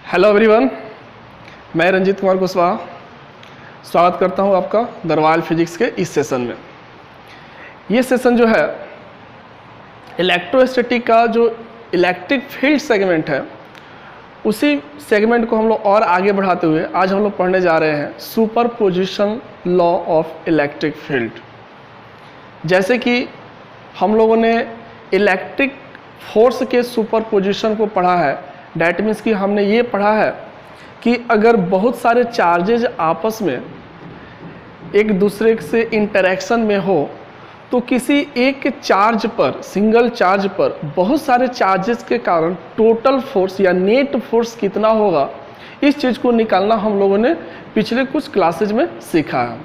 Hello everyone, मैं रंजीत कुमार कुशवाहा स्वागत करता हूं आपका दरवाल फिजिक्स के इस सेशन में। ये सेशन जो है इलेक्ट्रोस्टैटिक का जो इलेक्ट्रिक फील्ड सेगमेंट है, उसी सेगमेंट को हम लोग और आगे बढ़ाते हुए आज हम लोग पढ़ने जा रहे हैं superposition law of electric field. जैसे कि हम लोगों ने इलेक्ट्रिक फोर्स के सुपरपोजिशन को पढ़ा है, डैट मीन्स कि हमने ये पढ़ा है कि अगर बहुत सारे चार्जेज आपस में एक दूसरे से इंटरेक्शन में हो तो किसी एक चार्ज पर, सिंगल चार्ज पर बहुत सारे चार्जेस के कारण टोटल फोर्स या नेट फोर्स कितना होगा, इस चीज़ को निकालना हम लोगों ने पिछले कुछ क्लासेज में सीखा है।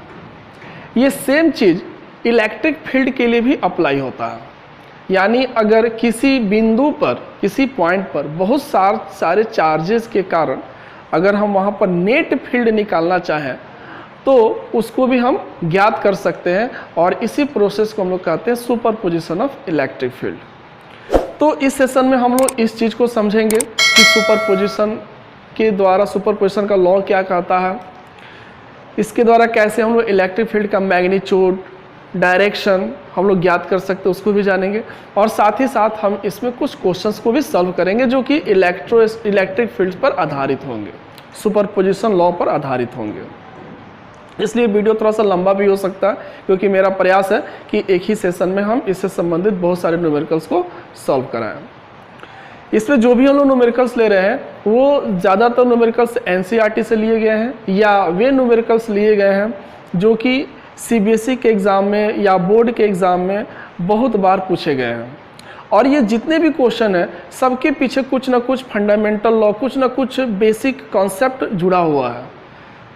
ये सेम चीज़ इलेक्ट्रिक फील्ड के लिए भी अप्लाई होता है। यानी अगर किसी बिंदु पर, किसी पॉइंट पर बहुत सारे चार्जेस के कारण अगर हम वहाँ पर नेट फील्ड निकालना चाहें तो उसको भी हम ज्ञात कर सकते हैं, और इसी प्रोसेस को हम लोग कहते हैं सुपरपोजिशन ऑफ इलेक्ट्रिक फील्ड। तो इस सेशन में हम लोग इस चीज़ को समझेंगे कि सुपरपोजिशन के द्वारा, सुपरपोजिशन का लॉ क्या कहता है, इसके द्वारा कैसे हम लोग इलेक्ट्रिक फील्ड का मैग्नीट्यूड, डायरेक्शन हम लोग ज्ञात कर सकते हैं, उसको भी जानेंगे। और साथ ही साथ हम इसमें कुछ क्वेश्चंस को भी सॉल्व करेंगे जो कि इलेक्ट्रिक फील्ड पर आधारित होंगे, सुपरपोजिशन लॉ पर आधारित होंगे। इसलिए वीडियो थोड़ा सा लंबा भी हो सकता है, क्योंकि मेरा प्रयास है कि एक ही सेशन में हम इससे संबंधित बहुत सारे न्यूमेरिकल्स को सॉल्व कराएं। इसमें जो भी हम लोग न्यूमेरिकल्स ले रहे हैं वो ज़्यादातर न्यूमेरिकल्स एनसीईआरटी से लिए गए हैं, या वे न्यूमेरिकल्स लिए गए हैं जो कि सीबीएसई के एग्ज़ाम में या बोर्ड के एग्ज़ाम में बहुत बार पूछे गए हैं। और ये जितने भी क्वेश्चन हैं सबके पीछे कुछ ना कुछ फंडामेंटल लॉ, कुछ ना कुछ बेसिक कॉन्सेप्ट जुड़ा हुआ है।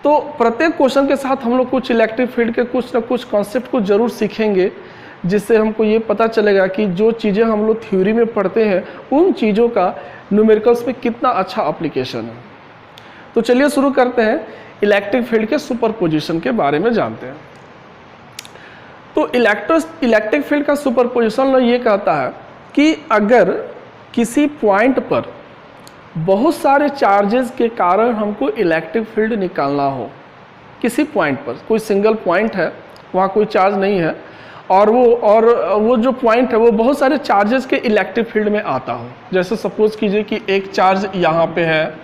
तो प्रत्येक क्वेश्चन के साथ हम लोग कुछ इलेक्ट्रिक फील्ड के कुछ ना कुछ कॉन्सेप्ट को ज़रूर सीखेंगे, जिससे हमको ये पता चलेगा कि जो चीज़ें हम लोग थ्योरी में पढ़ते हैं उन चीज़ों का न्यूमेरिकल्स में कितना अच्छा एप्लीकेशन है। तो चलिए शुरू करते हैं, इलेक्ट्रिक फील्ड के सुपरपोजिशन के बारे में जानते हैं। तो इलेक्ट्रिक फील्ड का सुपरपोजिशन लॉ ये कहता है कि अगर किसी पॉइंट पर बहुत सारे चार्जेस के कारण हमको इलेक्ट्रिक फील्ड निकालना हो, किसी पॉइंट पर, कोई सिंगल पॉइंट है, वहाँ कोई चार्ज नहीं है, और वो जो पॉइंट है वो बहुत सारे चार्जेस के इलेक्ट्रिक फील्ड में आता हो। जैसे सपोज कीजिए कि एक चार्ज यहाँ पे है,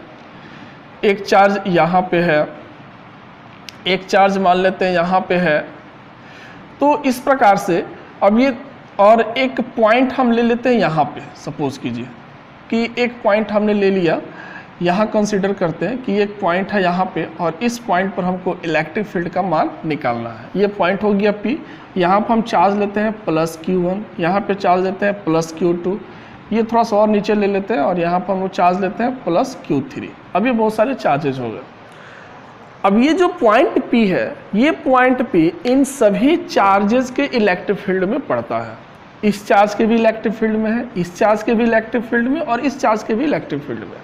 एक चार्ज यहाँ पे है, एक चार्ज मान लेते हैं यहाँ पे है। तो इस प्रकार से अब ये, और एक पॉइंट हम ले लेते हैं यहाँ पे, सपोज कीजिए कि एक पॉइंट हमने ले लिया, यहाँ कंसीडर करते हैं कि एक पॉइंट है यहाँ पे, और इस पॉइंट पर हमको इलेक्ट्रिक फील्ड का मान निकालना है। ये पॉइंट हो गया P, यहाँ पर हम चार्ज लेते हैं प्लस Q1, यहाँ पे चार्ज लेते हैं प्लस Q2, ये थोड़ा सा और नीचे ले लेते हैं और यहाँ पर हम लोग चार्ज लेते हैं प्लस Q3। अब ये बहुत सारे चार्जेज हो गए। अब ये जो पॉइंट P है, ये पॉइंट P इन सभी चार्जेस के इलेक्ट्रिक फील्ड में पड़ता है। इस चार्ज के भी इलेक्ट्रिक फील्ड में है, इस चार्ज के भी इलेक्ट्रिक फील्ड में, और इस चार्ज के भी इलेक्ट्रिक फील्ड में।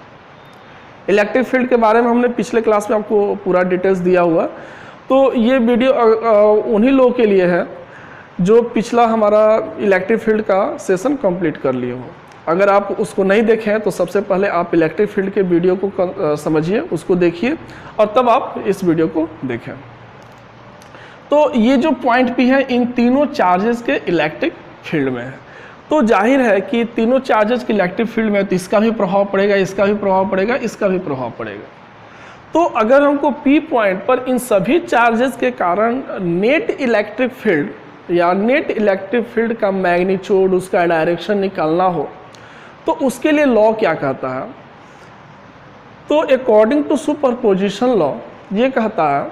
इलेक्ट्रिक फील्ड के बारे में हमने पिछले क्लास में आपको पूरा डिटेल्स दिया हुआ। तो ये वीडियो उन्हीं लोगों के लिए है जो पिछला हमारा इलेक्ट्रिक फील्ड का सेशन कंप्लीट कर लिए हो। अगर आप उसको नहीं देखें तो सबसे पहले आप इलेक्ट्रिक फील्ड के वीडियो को समझिए, उसको देखिए, और तब आप इस वीडियो को देखें। तो ये जो पॉइंट P है, इन तीनों चार्जेस के इलेक्ट्रिक फील्ड में है। तो जाहिर है कि तीनों चार्जेस के इलेक्ट्रिक फील्ड में तो इसका भी प्रभाव पड़ेगा, इसका भी प्रभाव पड़ेगा, इसका भी प्रभाव पड़ेगा। तो अगर हमको P पॉइंट पर इन सभी चार्जेस के कारण नेट इलेक्ट्रिक फील्ड या नेट इलेक्ट्रिक फील्ड का मैग्नीट्यूड, उसका डायरेक्शन निकालना हो, तो उसके लिए लॉ क्या कहता है? तो अकॉर्डिंग टू सुपरपोजिशन लॉ ये कहता है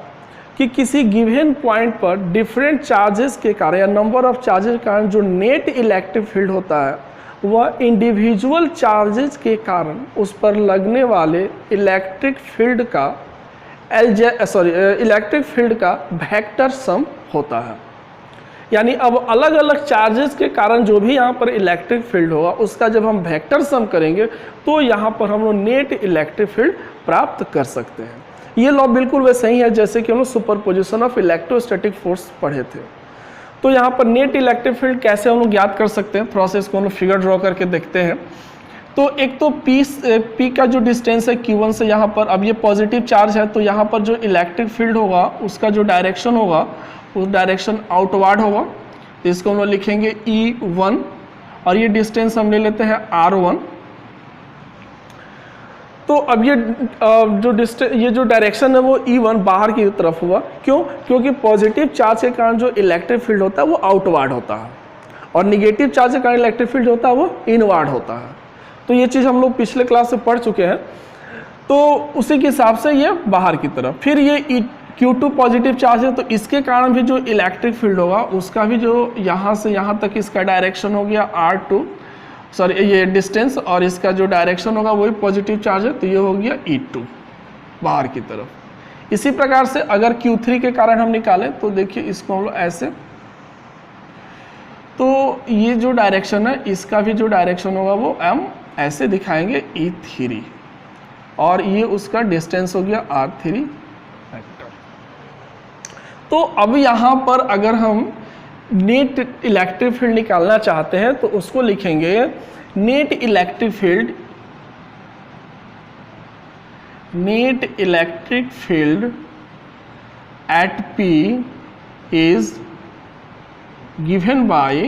कि किसी गिवन पॉइंट पर डिफरेंट चार्जेस के कारण या नंबर ऑफ चार्जेस के कारण जो नेट इलेक्ट्रिक फील्ड होता है वह इंडिविजुअल चार्जेस के कारण उस पर लगने वाले इलेक्ट्रिक फील्ड का इलेक्ट्रिक फील्ड का वेक्टर सम होता है। यानी अब अलग अलग चार्जेस के कारण जो भी यहाँ पर इलेक्ट्रिक फील्ड होगा उसका जब हम वेक्टर सम करेंगे तो यहाँ पर हम लोग नेट इलेक्ट्रिक फील्ड प्राप्त कर सकते हैं। ये लॉ बिल्कुल वैसे ही है जैसे कि हम लोग सुपरपोजिशन ऑफ इलेक्ट्रोस्टैटिक फोर्स पढ़े थे। तो यहाँ पर नेट इलेक्ट्रिक फील्ड कैसे हम लोग ज्ञात कर सकते हैं, थोड़ा सा इसको हम लोग फिगर ड्रॉ करके देखते हैं। तो एक तो P का जो डिस्टेंस है Q1 से यहाँ पर, अब ये पॉजिटिव चार्ज है तो यहाँ पर जो इलेक्ट्रिक फील्ड होगा उसका जो डायरेक्शन होगा उस डायरेक्शन आउटवर्ड होगा, तो इसको हम लोग लिखेंगे E1 और ये डिस्टेंस हम ले लेते हैं R1। तो अब ये जो डायरेक्शन है वो E1 बाहर की तरफ हुआ, क्यों? क्योंकि पॉजिटिव चार्ज के कारण जो इलेक्ट्रिक फील्ड होता है वो आउटवर्ड होता है और निगेटिव चार्ज के कारण इलेक्ट्रिक फील्ड होता है वो इनवर्ड होता है। तो ये चीज़ हम लोग पिछले क्लास से पढ़ चुके हैं, तो उसी के हिसाब से ये बाहर की तरफ। फिर ये Q2 पॉजिटिव चार्ज है तो इसके कारण भी जो इलेक्ट्रिक फील्ड होगा उसका भी जो यहाँ से यहाँ तक इसका डायरेक्शन हो गया R2, सॉरी ये डिस्टेंस, और इसका जो डायरेक्शन होगा वही पॉजिटिव चार्ज है तो ये हो गया E2 बाहर की तरफ। इसी प्रकार से अगर Q3 के कारण हम निकालें तो देखिए इसको हम लोग ऐसे, तो ये जो डायरेक्शन है इसका भी जो डायरेक्शन होगा वो हम ऐसे दिखाएंगे E3 और ये उसका डिस्टेंस हो गया R3 वेक्टर। तो अब यहाँ पर अगर हम नेट इलेक्ट्रिक फील्ड निकालना चाहते हैं तो उसको लिखेंगे net electric field at P is given by,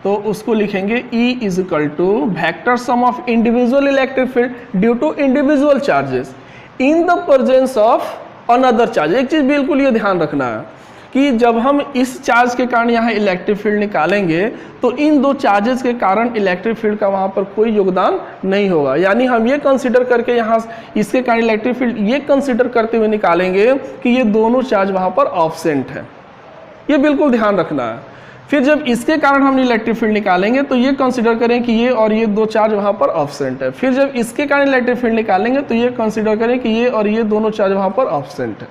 तो उसको लिखेंगे E is equal to vector sum of individual electric field due to individual charges in the presence of another charge. एक चीज बिल्कुल ये ध्यान रखना है कि जब हम इस चार्ज के कारण यहाँ इलेक्ट्रिक फील्ड निकालेंगे तो इन दो चार्जेस के कारण इलेक्ट्रिक फील्ड का वहाँ पर कोई योगदान नहीं होगा। यानी हम ये कंसीडर करके यहाँ इसके कारण इलेक्ट्रिक फील्ड ये कंसीडर करते हुए निकालेंगे कि ये दोनों चार्ज वहाँ पर ऑब्सेंट है, ये बिल्कुल ध्यान रखना है। फिर जब इसके कारण हम इलेक्ट्रिक फील्ड निकालेंगे तो ये कंसीडर करें कि ये और ये दो चार्ज वहाँ पर ऑब्सेंट है। फिर जब इसके कारण इलेक्ट्रिक फील्ड निकालेंगे तो ये कंसीडर करें कि ये और ये दोनों चार्ज वहाँ पर ऑब्सेंट है,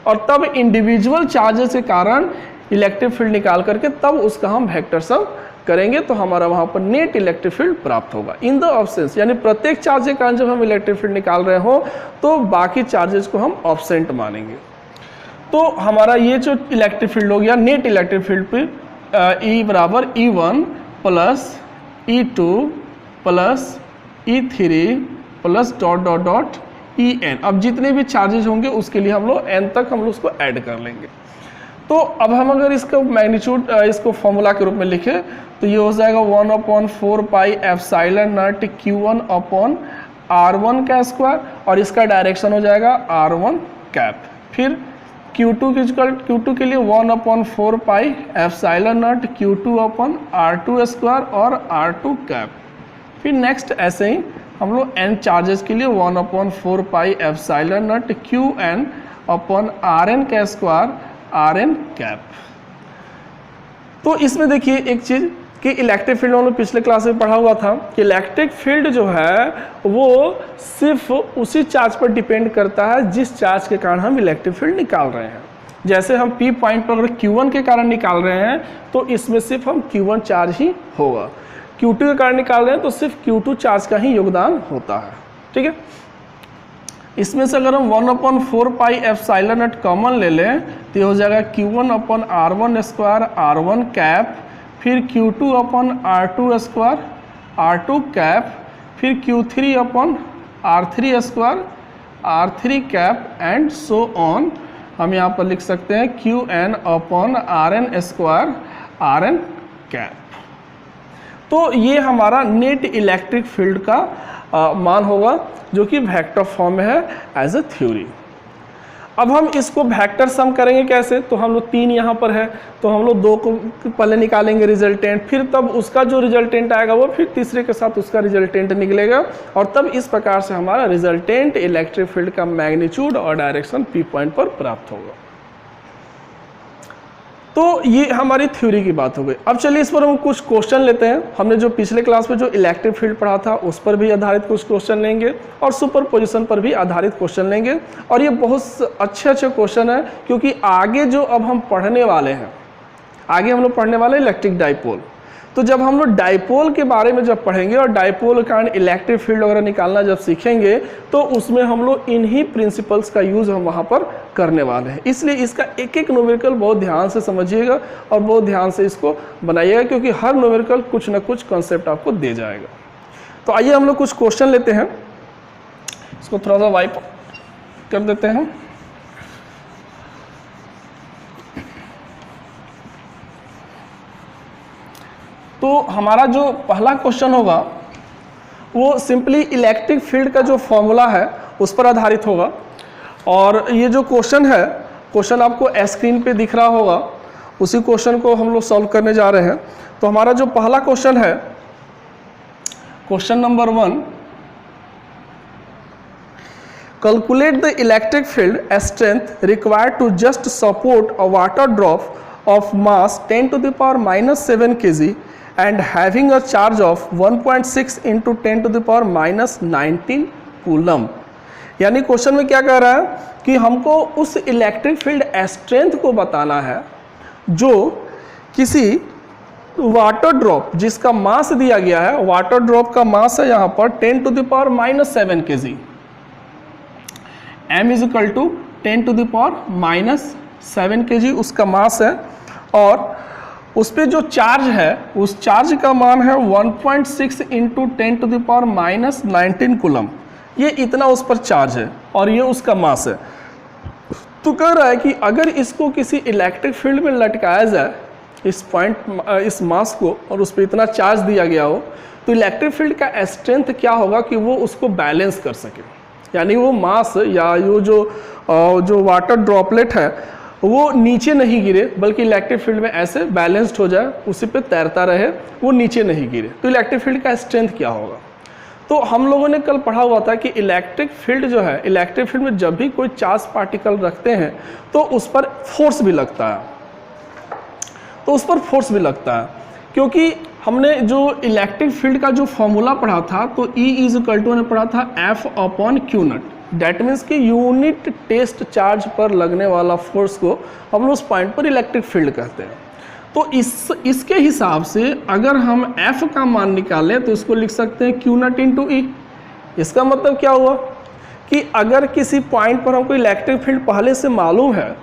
और तब इंडिविजुअल चार्जेस के कारण इलेक्ट्रिक फील्ड निकाल करके तब उसका हम वेक्टर सम करेंगे तो हमारा वहाँ पर नेट इलेक्ट्रिक फील्ड प्राप्त होगा इन द ऑब्सेंस। यानी प्रत्येक चार्ज के कारण जब हम इलेक्ट्रिक फील्ड निकाल रहे हो तो बाकी चार्जेस को हम ऑब्सेंट मानेंगे। तो हमारा ये जो इलेक्ट्रिक फील्ड हो गया नेट इलेक्ट्रिक फील्ड पे E बराबर E1 plus E2 plus E3 plus dot dot dot En। अब जितने भी चार्जेस होंगे उसके लिए हम लोग n तक हम लोग उसको ऐड कर लेंगे। तो अब हम अगर इसका मैग्नीट्यूड इसको फॉर्मूला के रूप में लिखें तो ये हो जाएगा 1/4 pi epsilon not Q1 upon R1 का स्क्वायर और इसका डायरेक्शन हो जाएगा R1 कैप। फिर Q2 के लिए 1/4 pi epsilon not Q2 upon R2 square और R2 कैप। फिर नेक्स्ट ऐसे ही हम लोग n चार्जेस के लिए 1/4 pi epsilon not Qn upon Rn का स्क्वायर Rn कैप। तो इसमें देखिए एक चीज़ कि इलेक्ट्रिक फील्ड हम लोग पिछले क्लास में पढ़ा हुआ था कि इलेक्ट्रिक फील्ड जो है वो सिर्फ उसी चार्ज पर डिपेंड करता है जिस चार्ज के कारण हम इलेक्ट्रिक फील्ड निकाल रहे हैं। जैसे हम P पॉइंट पर अगर Q1 के कारण निकाल रहे हैं तो इसमें सिर्फ हम Q1 चार्ज ही होगा, Q2 के कारण निकाल रहे हैं तो सिर्फ Q2 चार्ज का ही योगदान होता है। ठीक है, इसमें से अगर हम 1/4 पाई एप्सिलॉन नॉट कॉमन ले लें तो ये हो जाएगा Q1 upon R1 square R1 cap, फिर Q2 upon R2 square R2 cap, फिर Q3 upon R3 square R3 cap and so on. हम यहाँ पर लिख सकते हैं Qn upon Rn square Rn cap. तो ये हमारा नेट इलेक्ट्रिक फील्ड का मान होगा जो कि वेक्टर फॉर्म में है एज अ थ्योरी। अब हम इसको वेक्टर सम करेंगे कैसे, तो हम लोग 3 यहाँ पर है तो हम लोग 2 को पहले निकालेंगे रिजल्टेंट, फिर तब उसका जो रिजल्टेंट आएगा वो फिर तीसरे के साथ उसका रिजल्टेंट निकलेगा और तब इस प्रकार से हमारा रिजल्टेंट इलेक्ट्रिक फील्ड का मैग्नीट्यूड और डायरेक्शन P पॉइंट पर प्राप्त होगा। तो ये हमारी थ्योरी की बात हो गई। अब चलिए इस पर हम कुछ क्वेश्चन लेते हैं। हमने जो पिछले क्लास में जो इलेक्ट्रिक फील्ड पढ़ा था उस पर भी आधारित कुछ क्वेश्चन लेंगे और सुपरपोजिशन पर भी आधारित क्वेश्चन लेंगे और ये बहुत अच्छे क्वेश्चन है क्योंकि आगे जो अब हम पढ़ने वाले हैं, आगे हम लोग पढ़ने वाले इलेक्ट्रिक डाइपोल। तो जब हम लोग डाइपोल के बारे में जब पढ़ेंगे और डाइपोल के कारण इलेक्ट्रिक फील्ड वगैरह निकालना जब सीखेंगे तो उसमें हम लोग इन्हीं प्रिंसिपल्स का यूज़ हम वहाँ पर करने वाले हैं। इसलिए इसका एक एक न्यूमेरिकल बहुत ध्यान से समझिएगा और बहुत ध्यान से इसको बनाइएगा क्योंकि हर न्यूमेरिकल कुछ ना कुछ कॉन्सेप्ट आपको दे जाएगा। तो आइए हम लोग कुछ क्वेश्चन लेते हैं, इसको थोड़ा सा वाइप कर देते हैं। तो हमारा जो पहला क्वेश्चन होगा वो सिंपली इलेक्ट्रिक फील्ड का जो फॉर्मूला है उस पर आधारित होगा। और ये जो क्वेश्चन है, क्वेश्चन आपको स्क्रीन पे दिख रहा होगा, उसी क्वेश्चन को हम लोग सॉल्व करने जा रहे हैं। तो हमारा जो पहला क्वेश्चन है, question number 1, calculate the electric field strength required to just support a water drop of mass 10 to the power -7 kg and having a charge of 1.6 into 10 to the power -19 coulomb. यानी question में क्या कह रहा है कि हमको उस electric field strength को बताना है जो किसी वाटर ड्रॉप जिसका मास दिया गया है, वाटर ड्रॉप का मास है यहाँ पर 10 to the power -7 kg, m is equal to 10 to the power -7 kg उसका मास है, और उस पर जो चार्ज है उस चार्ज का मान है 1.6 into 10 to the power -19 coulomb. ये इतना उस पर चार्ज है और ये उसका मास है। तो कह रहा है कि अगर इसको किसी इलेक्ट्रिक फील्ड में लटकाया जाए, इस मास को, और उस पर इतना चार्ज दिया गया हो, तो इलेक्ट्रिक फील्ड का स्ट्रेंथ क्या होगा कि वो उसको बैलेंस कर सके। यानी वो मास या वो जो वाटर ड्रॉपलेट है वो नीचे नहीं गिरे, बल्कि इलेक्ट्रिक फील्ड में ऐसे बैलेंस्ड हो जाए, उसी पे तैरता रहे, वो नीचे नहीं गिरे। तो इलेक्ट्रिक फील्ड का स्ट्रेंथ क्या होगा? तो हम लोगों ने कल पढ़ा हुआ था कि इलेक्ट्रिक फील्ड जो है, इलेक्ट्रिक फील्ड में जब भी कोई चार्ज पार्टिकल रखते हैं तो उस पर फोर्स भी लगता है, क्योंकि हमने जो इलेक्ट्रिक फील्ड का जो फॉर्मूला पढ़ा था, तो E इज इक्वल टू पढ़ा था F/Q0। डैट मीन्स कि यूनिट टेस्ट चार्ज पर लगने वाला फोर्स को हम लोग उस पॉइंट पर इलेक्ट्रिक फील्ड कहते हैं। तो इसके हिसाब से अगर हम F का मान निकालें तो इसको लिख सकते हैं Q0 इंटू E। इसका मतलब क्या हुआ कि अगर किसी पॉइंट पर हमको इलेक्ट्रिक फील्ड पहले से मालूम है,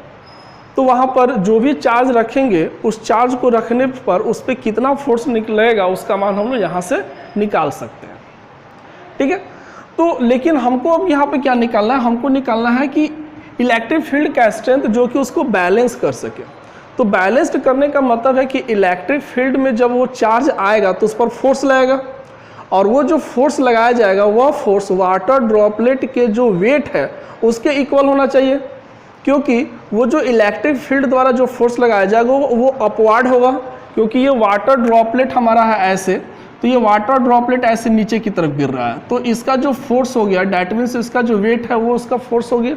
तो वहाँ पर जो भी चार्ज रखेंगे उस चार्ज को रखने पर उस पर कितना फोर्स निकलेगा उसका मान हम लोग यहाँ से निकाल सकते हैं। ठीक है, तो लेकिन हमको अब यहाँ पे क्या निकालना है? हमको निकालना है कि इलेक्ट्रिक फील्ड का स्ट्रेंथ जो कि उसको बैलेंस कर सके। तो बैलेंस्ड करने का मतलब है कि इलेक्ट्रिक फील्ड में जब वो चार्ज आएगा तो उस पर फोर्स लगेगा, और वो जो फोर्स लगाया जाएगा वह फोर्स वाटर ड्रॉपलेट के जो वेट है उसके इक्वल होना चाहिए, क्योंकि वो जो इलेक्ट्रिक फील्ड द्वारा जो फोर्स लगाया जाएगा वो अपवार्ड होगा, क्योंकि ये वाटर ड्रॉपलेट हमारा है ऐसे, तो ये वाटर ड्रॉपलेट ऐसे नीचे की तरफ गिर रहा है, तो इसका जो फोर्स हो गया, डैट मीन्स इसका जो वेट है वो उसका फोर्स हो गया।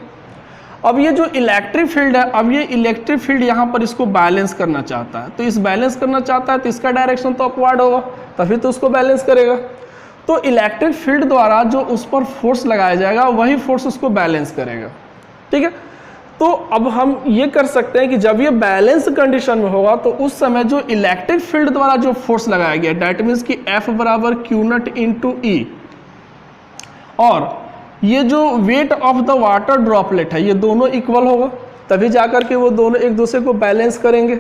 अब ये जो इलेक्ट्रिक फील्ड है, अब ये इलेक्ट्रिक फील्ड यहाँ पर इसको बैलेंस करना चाहता है, तो इस बैलेंस करना चाहता है तो इसका डायरेक्शन तो अपवार्ड होगा, तभी तो उसको बैलेंस करेगा। तो इलेक्ट्रिक फील्ड द्वारा जो उस पर फोर्स लगाया जाएगा वही फोर्स उसको बैलेंस करेगा। ठीक है, तो अब हम ये कर सकते हैं कि जब ये बैलेंस कंडीशन में होगा तो उस समय जो इलेक्ट्रिक फील्ड द्वारा जो फोर्स लगाया गया, डैट मीन्स कि F बराबर Q0 इंटू E, और ये जो weight of the water droplet है ये दोनों इक्वल होगा, तभी जाकर के वो दोनों एक दूसरे को बैलेंस करेंगे।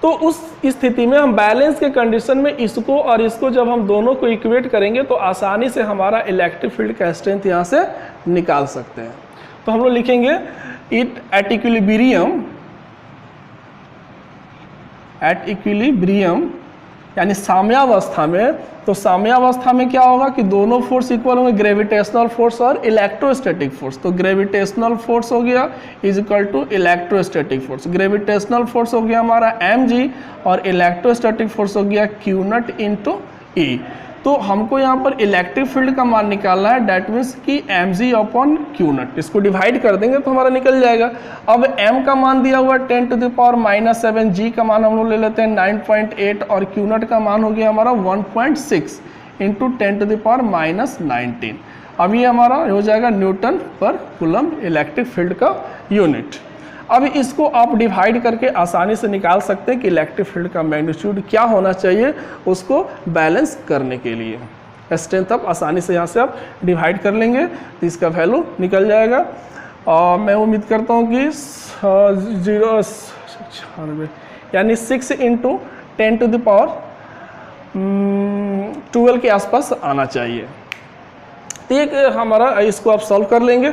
तो उस स्थिति में हम बैलेंस के कंडीशन में इसको और इसको जब हम दोनों को इक्वेट करेंगे तो आसानी से हमारा इलेक्ट्रिक फील्ड का स्ट्रेंथ यहाँ से निकाल सकते हैं। तो हम लोग लिखेंगे इट एट इक्विलिब्रियम यानी साम्यावस्था में। तो साम्यावस्था में क्या होगा कि दोनों फोर्स इक्वल होंगे, ग्रेविटेशनल फोर्स और इलेक्ट्रोस्टैटिक फोर्स। तो ग्रेविटेशनल फोर्स हो गया is equal to electrostatic force. Gravitational force हो गया हमारा mg और इलेक्ट्रोस्टैटिक फोर्स हो गया Q0 इंटू E। तो हमको यहाँ पर इलेक्ट्रिक फील्ड का मान निकालना है, डैट मीन्स कि mg/Q0। इसको डिवाइड कर देंगे तो हमारा निकल जाएगा। अब m का मान दिया हुआ है 10 to the power -7, g का मान हम लोग ले लेते हैं 9.8 और Q0 का मान हो गया हमारा 1.6 इंटू 10 to the power -19। अब ये हमारा हो जाएगा न्यूटन पर कूलम इलेक्ट्रिक फील्ड का यूनिट। अब इसको आप डिवाइड करके आसानी से निकाल सकते हैं कि इलेक्ट्रिक फील्ड का मैग्नीट्यूड क्या होना चाहिए उसको बैलेंस करने के लिए। स्ट्रेंथ आप आसानी से यहाँ से आप डिवाइड कर लेंगे तो इसका वैल्यू निकल जाएगा। और मैं उम्मीद करता हूँ कि 0 यानी 6 इंटू 10 to the power 12 के आसपास आना चाहिए। तो ये हमारा, इसको आप सॉल्व कर लेंगे।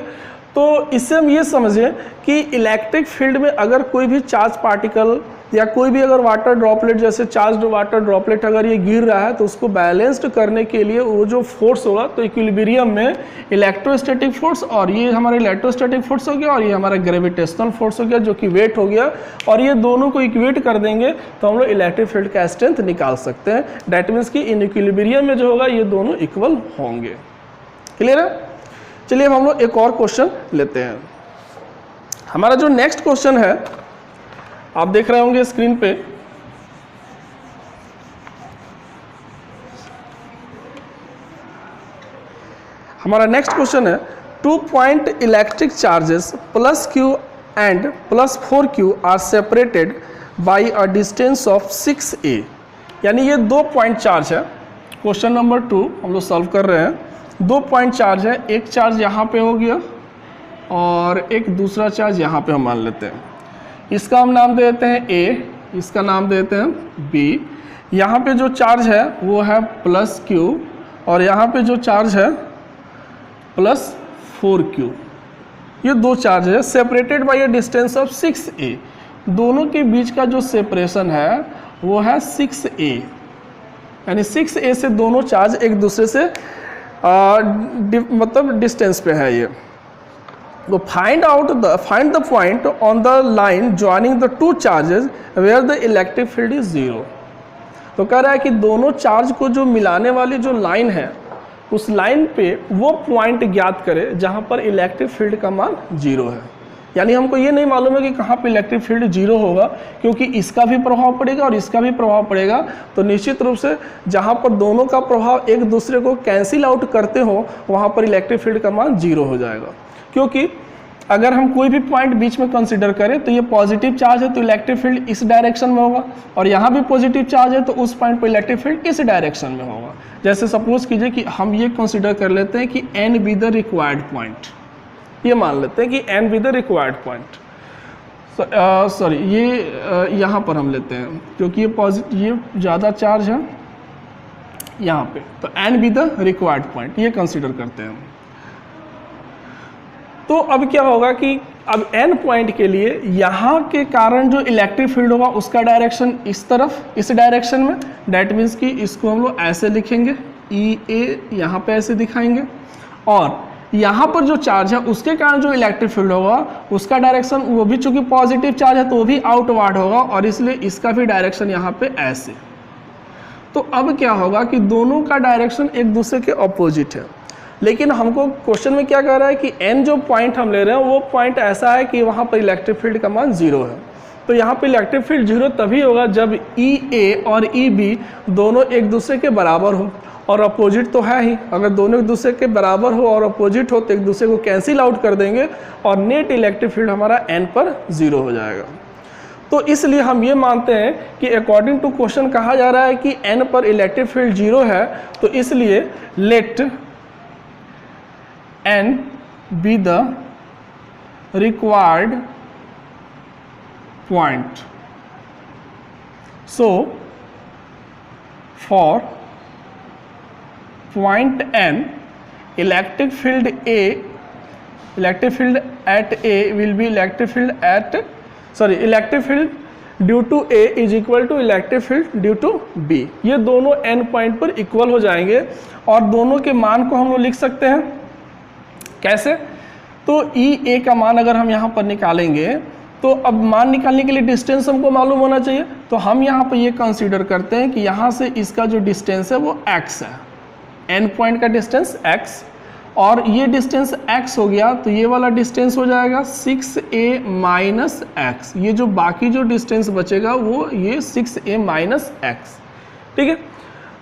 तो इससे हम ये समझें कि इलेक्ट्रिक फील्ड में अगर कोई भी चार्ज पार्टिकल या कोई भी अगर वाटर ड्रॉपलेट, जैसे चार्ज वाटर ड्रॉपलेट अगर ये गिर रहा है, तो उसको बैलेंस्ड करने के लिए वो जो फोर्स होगा, तो इक्विलिब्रियम में इलेक्ट्रोस्टैटिक फोर्स, और ये हमारा इलेक्ट्रोस्टैटिक फोर्स हो गया और ये हमारा ग्रेविटेशनल फोर्स हो गया जो कि वेट हो गया, और ये दोनों को इक्वेट कर देंगे तो हम लोग इलेक्ट्रिक फील्ड का स्ट्रेंथ निकाल सकते हैं। डैट मीन्स कि इन इक्विलिब्रियम में जो होगा ये दोनों इक्वल होंगे। क्लियर है? चलिए अब हम लोग एक और क्वेश्चन लेते हैं। हमारा जो नेक्स्ट क्वेश्चन है, आप देख रहे होंगे स्क्रीन पे, हमारा नेक्स्ट क्वेश्चन है 2 point electric charges +q and +4q are separated by a distance of 6a। यानी ये 2 पॉइंट चार्ज है। क्वेश्चन नंबर 2 हम लोग सॉल्व कर रहे हैं। 2 पॉइंट चार्ज है, एक चार्ज यहाँ पे हो गया और एक दूसरा चार्ज यहाँ पे हम मान लेते हैं। इसका हम नाम दे देते हैं A, इसका नाम दे देते हैं B। यहाँ पे जो चार्ज है वो है +q और यहाँ पे जो चार्ज है +4q। ये 2 चार्ज है separated by a distance of 6a। दोनों के बीच का जो सेपरेशन है वो है 6a, यानी 6a से दोनों चार्ज एक दूसरे से मतलब डिस्टेंस पे है ये। तो find the point on the line joining the 2 charges where the electric field is 0। तो कह रहा है कि दोनों चार्ज को जो मिलाने वाली जो लाइन है, उस लाइन पे वो पॉइंट ज्ञात करे जहां पर इलेक्ट्रिक फील्ड का मान 0 है। यानी हमको ये नहीं मालूम है कि कहाँ पे इलेक्ट्रिक फील्ड 0 होगा, क्योंकि इसका भी प्रभाव पड़ेगा और इसका भी प्रभाव पड़ेगा। तो निश्चित रूप से जहाँ पर दोनों का प्रभाव एक दूसरे को कैंसिल आउट करते हो, वहाँ पर इलेक्ट्रिक फील्ड का मान 0 हो जाएगा। क्योंकि अगर हम कोई भी पॉइंट बीच में कंसीडर करें तो ये पॉजिटिव चार्ज है तो इलेक्ट्रिक फील्ड इस डायरेक्शन में होगा, और यहाँ भी पॉजिटिव चार्ज है तो उस पॉइंट पर इलेक्ट्रिक फील्ड इस डायरेक्शन में होगा। जैसे सपोज कीजिए कि हम ये कंसीडर कर लेते हैं कि n be the required point, ये मान लेते हैं कि n be the required point. Sorry, ये यहाँ पर हम लेते हैं क्योंकि ये ज़्यादा चार्ज है यहाँ पे, तो n be the required point ये कंसीडर करते हैं। तो अब क्या होगा कि अब n पॉइंट के लिए यहाँ के कारण जो इलेक्ट्रिक फील्ड होगा उसका डायरेक्शन इस तरफ, इस डायरेक्शन में। डैट मीन्स कि इसको हम लोग ऐसे लिखेंगे, EA यहाँ पे ऐसे दिखाएंगे, और यहाँ पर जो चार्ज है उसके कारण जो इलेक्ट्रिक फील्ड होगा उसका डायरेक्शन वो भी चूंकि पॉजिटिव चार्ज है तो वो भी आउटवर्ड होगा, और इसलिए इसका भी डायरेक्शन यहाँ पे ऐसे। तो अब क्या होगा कि दोनों का डायरेक्शन एक दूसरे के ऑपोजिट है, लेकिन हमको क्वेश्चन में क्या कह रहा है कि n जो पॉइंट हम ले रहे हैं वो पॉइंट ऐसा है कि वहाँ पर इलेक्ट्रिक फील्ड का मान 0 है। तो यहाँ पे इलेक्ट्रिक फील्ड 0 तभी होगा जब EA और EB दोनों एक दूसरे के बराबर हो, और अपोजिट तो है ही। अगर दोनों एक दूसरे के बराबर हो और अपोजिट हो तो एक दूसरे को कैंसिल आउट कर देंगे और नेट इलेक्ट्रिक फील्ड हमारा n पर 0 हो जाएगा। तो इसलिए हम ये मानते हैं कि अकॉर्डिंग टू क्वेश्चन कहा जा रहा है कि n पर इलेक्ट्रिक फील्ड 0 है, तो इसलिए late n be the required point. So for point n, electric field at A will be electric field due to A is equal to electric field due to B। ये दोनों n point पर equal हो जाएंगे और दोनों के मान को हम लोग लिख सकते हैं कैसे? तो EA का मान अगर हम यहाँ पर निकालेंगे तो अब मान निकालने के लिए डिस्टेंस हमको मालूम होना चाहिए। तो हम यहाँ पर ये कंसीडर करते हैं कि यहाँ से इसका जो डिस्टेंस है वो x है, n पॉइंट का डिस्टेंस x, और ये डिस्टेंस x हो गया तो ये वाला डिस्टेंस हो जाएगा 6a माइनस x। ये जो बाकी जो डिस्टेंस बचेगा वो ये 6a माइनस x। ठीक है,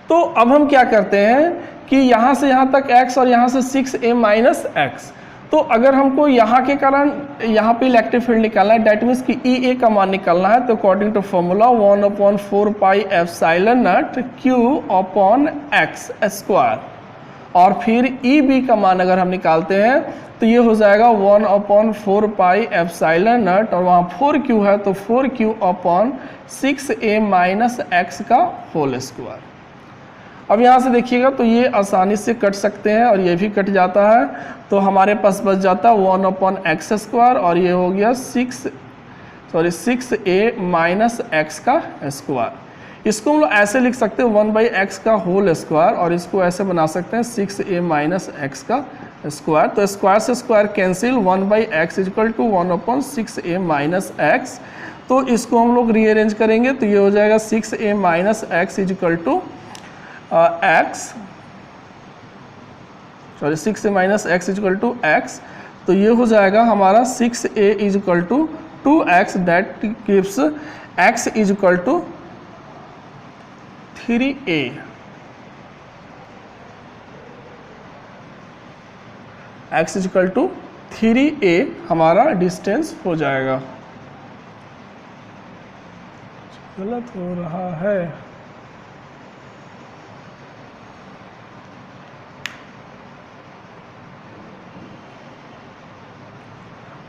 तो अब हम क्या करते हैं कि यहाँ से यहाँ तक x और यहाँ से 6a माइनस x। तो अगर हमको यहाँ के कारण यहाँ पे इलेक्ट्रिक फील्ड निकालना है, डैट मीन्स कि EA का मान निकालना है, तो according to formula 1/4 pi epsilon naught Q upon x square, और फिर EB का मान अगर हम निकालते हैं तो ये हो जाएगा 1/4 पाई एप्सिलॉन नॉट, और वहाँ 4Q है तो 4Q upon 6a minus x का होल स्क्वायर। अब यहाँ से देखिएगा तो ये आसानी से कट सकते हैं और ये भी कट जाता है, तो हमारे पास बच जाता है 1/x² और ये हो गया 6a माइनस एक्स का स्क्वायर। इसको हम लोग ऐसे लिख सकते हैं 1/x का होल स्क्वायर और इसको ऐसे बना सकते हैं 6a माइनस एक्स का स्क्वायर। तो स्क्वायर से square cancel, 1/x equal to 1/6a minus x. तो इसको हम लोग रीअरेंज करेंगे तो ये हो जाएगा 6a minus x equal to x, 6a minus x equal to x. तो ये हो जाएगा हमारा 6a equal to 2x, that gives x equal to 3a। x equal to 3a हमारा डिस्टेंस हो जाएगा। गलत हो रहा है,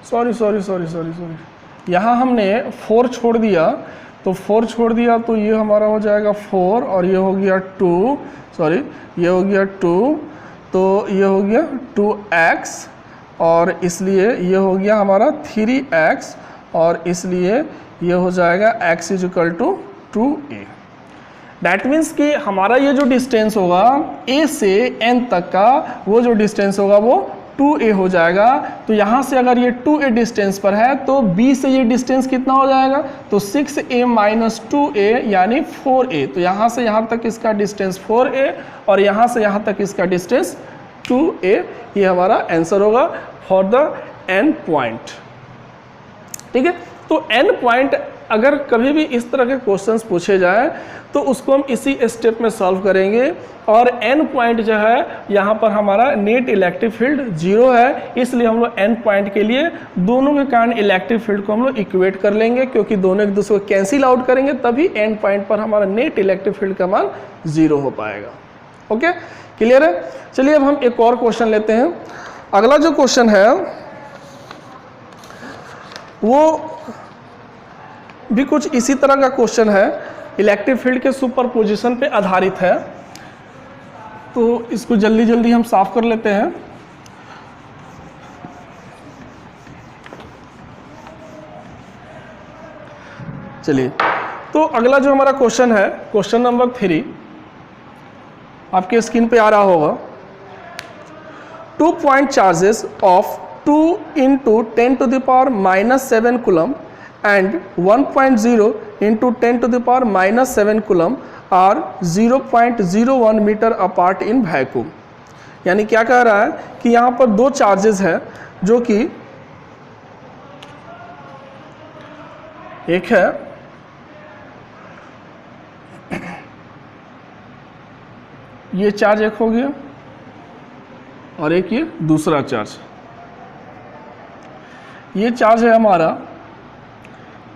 सॉरी यहाँ हमने 4 छोड़ दिया, तो 4 छोड़ दिया तो ये हमारा हो जाएगा 4 और ये हो गया 2, ये हो गया 2, तो ये हो गया 2x और इसलिए ये हो गया हमारा 3x और इसलिए ये हो जाएगा x equal to 2a। That means कि हमारा ये जो डिस्टेंस होगा a से n तक का, वो जो डिस्टेंस होगा वो 2a हो जाएगा। तो यहाँ से अगर ये 2a डिस्टेंस पर है तो b से ये डिस्टेंस कितना हो जाएगा, तो 6a माइनस 2a यानी 4a। तो यहाँ से यहाँ तक इसका डिस्टेंस 4a और यहाँ से यहाँ तक इसका डिस्टेंस 2a। ये हमारा आंसर होगा फॉर द n पॉइंट। ठीक है, तो n पॉइंट अगर कभी भी इस तरह के क्वेश्चंस पूछे जाए तो उसको हम इसी स्टेप में सॉल्व करेंगे। और n पॉइंट जो है यहाँ पर हमारा नेट इलेक्ट्रिक फील्ड 0 है, इसलिए हम लोग n पॉइंट के लिए दोनों के कारण इलेक्ट्रिक फील्ड को हम लोग इक्वेट कर लेंगे, क्योंकि दोनों एक दूसरे को कैंसिल आउट करेंगे तभी n पॉइंट पर हमारा नेट इलेक्ट्रिक फील्ड का मान 0 हो पाएगा। ओके, क्लियर है। चलिए अब हम एक और क्वेश्चन लेते हैं। अगला जो क्वेश्चन है वो भी कुछ इसी तरह का क्वेश्चन है, इलेक्ट्रिक फील्ड के सुपरपोजिशन पे आधारित है। तो इसको जल्दी जल्दी हम साफ कर लेते हैं। चलिए, तो अगला जो हमारा क्वेश्चन है, क्वेश्चन नंबर 3 आपके स्क्रीन पे आ रहा होगा। 2 point charges of 2 into 10 to the power minus 7 coulomb and 1.0 into 10 to the power minus 7 coulomb are 0.01 metre apart in vacuum. यानी क्या कह रहा है कि यहाँ पर दो चार्जेस हैं, जो कि एक है ये चार्ज, एक हो गया, और एक ये दूसरा चार्ज। ये चार्ज है हमारा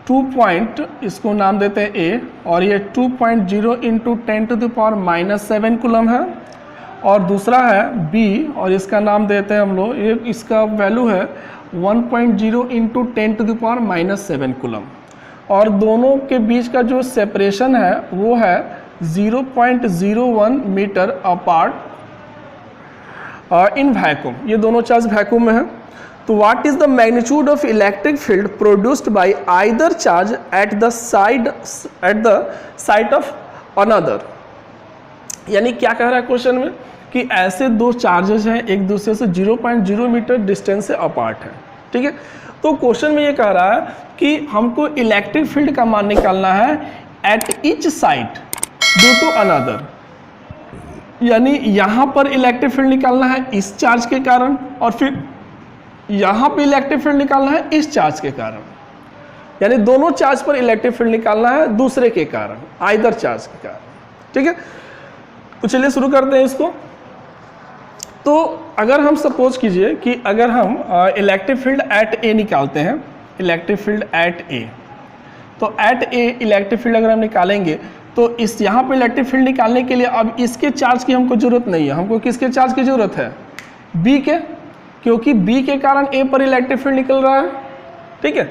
2 पॉइंट, इसको नाम देते हैं A, और ये 2.0 into 10 to the power minus 7 coulomb है। और दूसरा है B और इसका नाम देते हैं हम लोग, ये इसका वैल्यू है 1.0 into 10 to the power minus 7 coulomb. और दोनों के बीच का जो सेपरेशन है वो है 0.01 मीटर अपार्ट इन वैक्यूम। ये दोनों चार्ज वैक्यूम में है। तो what is the magnitude of electric field produced by either charge at the side of another. यानी क्या कह रहा है क्वेश्चन में कि ऐसे दो चार्जेस हैं, एक दूसरे से 0.0 मीटर डिस्टेंस से अपार्ट है। ठीक है, तो क्वेश्चन में ये कह रहा है कि हमको इलेक्ट्रिक फील्ड का मान निकालना है at each side due to another. यानी यहाँ पर इलेक्ट्रिक फील्ड निकालना है इस चार्ज के कारण, और फिर यहाँ पे इलेक्ट्रिक फील्ड निकालना है इस चार्ज के कारण। यानी दोनों चार्ज पर इलेक्ट्रिक फील्ड निकालना है दूसरे के कारण, आइदर चार्ज के कारण। ठीक है, तो चलिए शुरू करते हैं इसको। तो अगर हम सपोज कीजिए कि अगर हम इलेक्ट्रिक फील्ड एट ए निकालते हैं, इलेक्ट्रिक फील्ड एट ए, तो एट ए इलेक्ट्रिक फील्ड अगर हम निकालेंगे तो इस यहाँ पे इलेक्ट्रिक फील्ड निकालने के लिए अब इसके चार्ज की हमको जरूरत नहीं है। हमको किसके चार्ज की जरूरत है? बी के, क्योंकि बी के कारण ए पर इलेक्ट्रिक फील्ड निकल रहा है। ठीक है,